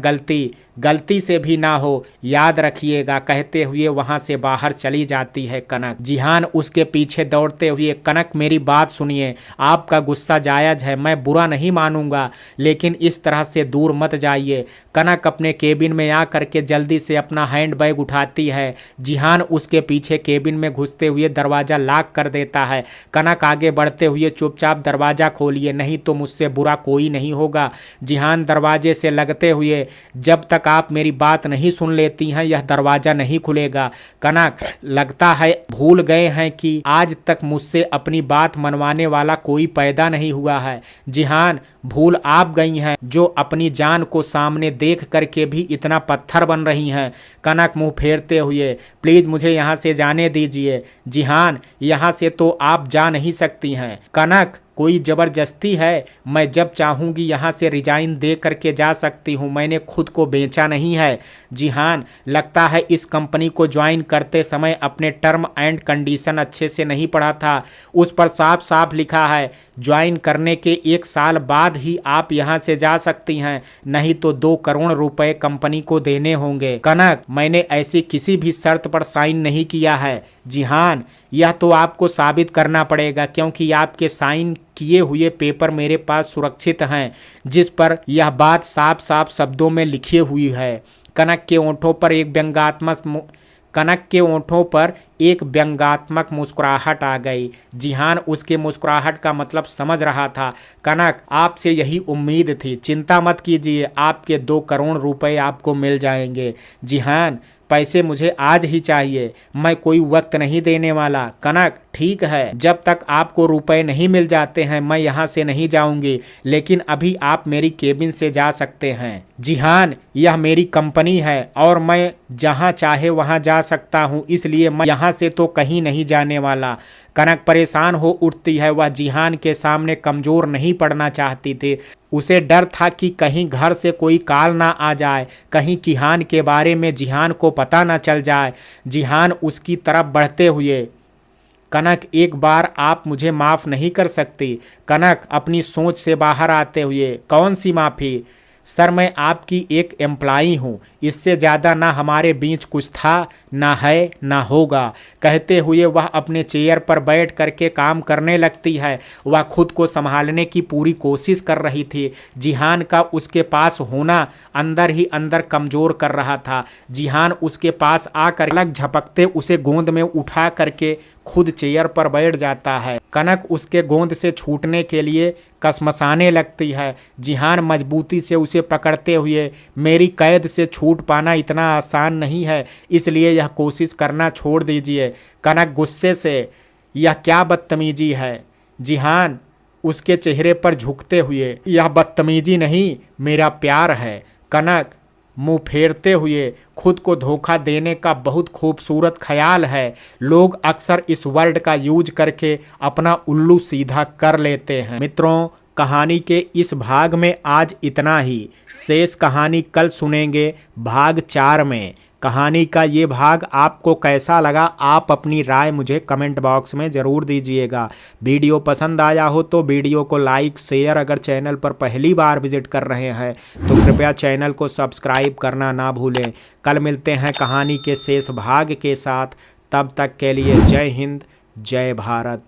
गलती से भी ना हो, याद रखिएगा, कहते हुए वहां से बाहर चली जाती है कनक। जिहान उसके पीछे दौड़ते हुए, कनक मेरी बात सुनिए, आपका गुस्सा जायज है, मैं बुरा नहीं मानूंगा, लेकिन इस तरह से दूर मत जाइए। कनक अपने केबिन में आ करके जल्दी से अपना हैंड बैग उठाती है। जिहान उसके पीछे केबिन में घुसते हुए दरवाजा लॉक कर देता है। कनक आगे बढ़ते हुए, चुपचाप दरवाजा खोलिए, नहीं तो मुझसे बुरा कोई नहीं होगा। जिहान दरवाजे से लगते हुए, जब तक आप मेरी बात नहीं सुन लेती हैं यह दरवाजा नहीं खुलेगा। कनक, लगता है भूल गए हैं कि आज तक मुझसे अपनी बात मनवाने वाला कोई पैदा नहीं हुआ है। जिहान, भूल आप गई हैं जो अपनी जान को सामने देख करके भी इतना पत्थर बन रही हैं। कनक मुंह फेरते हुए, प्लीज मुझे यहाँ से जाने दीजिए। जिहान, यहाँ से तो आप जा नहीं सकती हैं। कनक, कोई ज़बरदस्ती है? मैं जब चाहूँगी यहाँ से रिजाइन दे करके जा सकती हूँ, मैंने खुद को बेचा नहीं है। जिहान, लगता है इस कंपनी को ज्वाइन करते समय अपने टर्म एंड कंडीशन अच्छे से नहीं पढ़ा था। उस पर साफ साफ लिखा है ज्वाइन करने के 1 साल बाद ही आप यहाँ से जा सकती हैं, नहीं तो 2 करोड़ रुपए कंपनी को देने होंगे। कनक, मैंने ऐसी किसी भी शर्त पर साइन नहीं किया है। जिहान, यह तो आपको साबित करना पड़ेगा, क्योंकि आपके साइन किए हुए पेपर मेरे पास सुरक्षित हैं, जिस पर यह बात साफ साफ शब्दों में लिखी हुई है। कनक के ओंठों पर एक व्यंग्यात्मक मुस्कुराहट आ गई। जिहान उसके मुस्कुराहट का मतलब समझ रहा था। कनक, आपसे यही उम्मीद थी, चिंता मत कीजिए, आपके 2 करोड़ रुपए आपको मिल जाएंगे। जिहान, पैसे मुझे आज ही चाहिए, मैं कोई वक्त नहीं देने वाला। कनक, ठीक है, जब तक आपको रुपए नहीं मिल जाते हैं मैं यहाँ से नहीं जाऊंगी, लेकिन अभी आप मेरी केबिन से जा सकते हैं। जिहान, यह मेरी कंपनी है और मैं जहाँ चाहे वहाँ जा सकता हूँ, इसलिए मैं यहाँ से तो कहीं नहीं जाने वाला। कनक परेशान हो उठती है। वह जिहान के सामने कमजोर नहीं पड़ना चाहती थी। उसे डर था कि कहीं घर से कोई कॉल ना आ जाए, कहीं किहान के बारे में जिहान को पता ना चल जाए। जिहान उसकी तरफ बढ़ते हुए, कनक, एक बार आप मुझे माफ़ नहीं कर सकती? कनक अपनी सोच से बाहर आते हुए, कौन सी माफ़ी? सर, मैं आपकी एक एम्प्लॉई हूँ, इससे ज़्यादा ना हमारे बीच कुछ था, ना है, ना होगा। कहते हुए वह अपने चेयर पर बैठ करके काम करने लगती है। वह खुद को संभालने की पूरी कोशिश कर रही थी। जिहान का उसके पास होना अंदर ही अंदर कमज़ोर कर रहा था। जिहान उसके पास आकर अलग झपकते उसे गोंद में उठा करके खुद चेयर पर बैठ जाता है। कनक उसके गोंद से छूटने के लिए कसमसाने लगती है। जिहान मजबूती से उसे पकड़ते हुए, मेरी कैद से छूट पाना इतना आसान नहीं है, इसलिए यह कोशिश करना छोड़ दीजिए। कनक गुस्से से, यह क्या बदतमीजी है? जिहान उसके चेहरे पर झुकते हुए, यह बदतमीजी नहीं, मेरा प्यार है। कनक मुंह फेरते हुए, खुद को धोखा देने का बहुत खूबसूरत ख्याल है। लोग अक्सर इस वर्ड का यूज करके अपना उल्लू सीधा कर लेते हैं। मित्रों, कहानी के इस भाग में आज इतना ही। शेष कहानी कल सुनेंगे भाग 4 में। कहानी का ये भाग आपको कैसा लगा, आप अपनी राय मुझे कमेंट बॉक्स में ज़रूर दीजिएगा। वीडियो पसंद आया हो तो वीडियो को लाइक, शेयर, अगर चैनल पर पहली बार विजिट कर रहे हैं तो कृपया चैनल को सब्सक्राइब करना ना भूलें। कल मिलते हैं कहानी के शेष भाग के साथ, तब तक के लिए जय हिंद, जय भारत।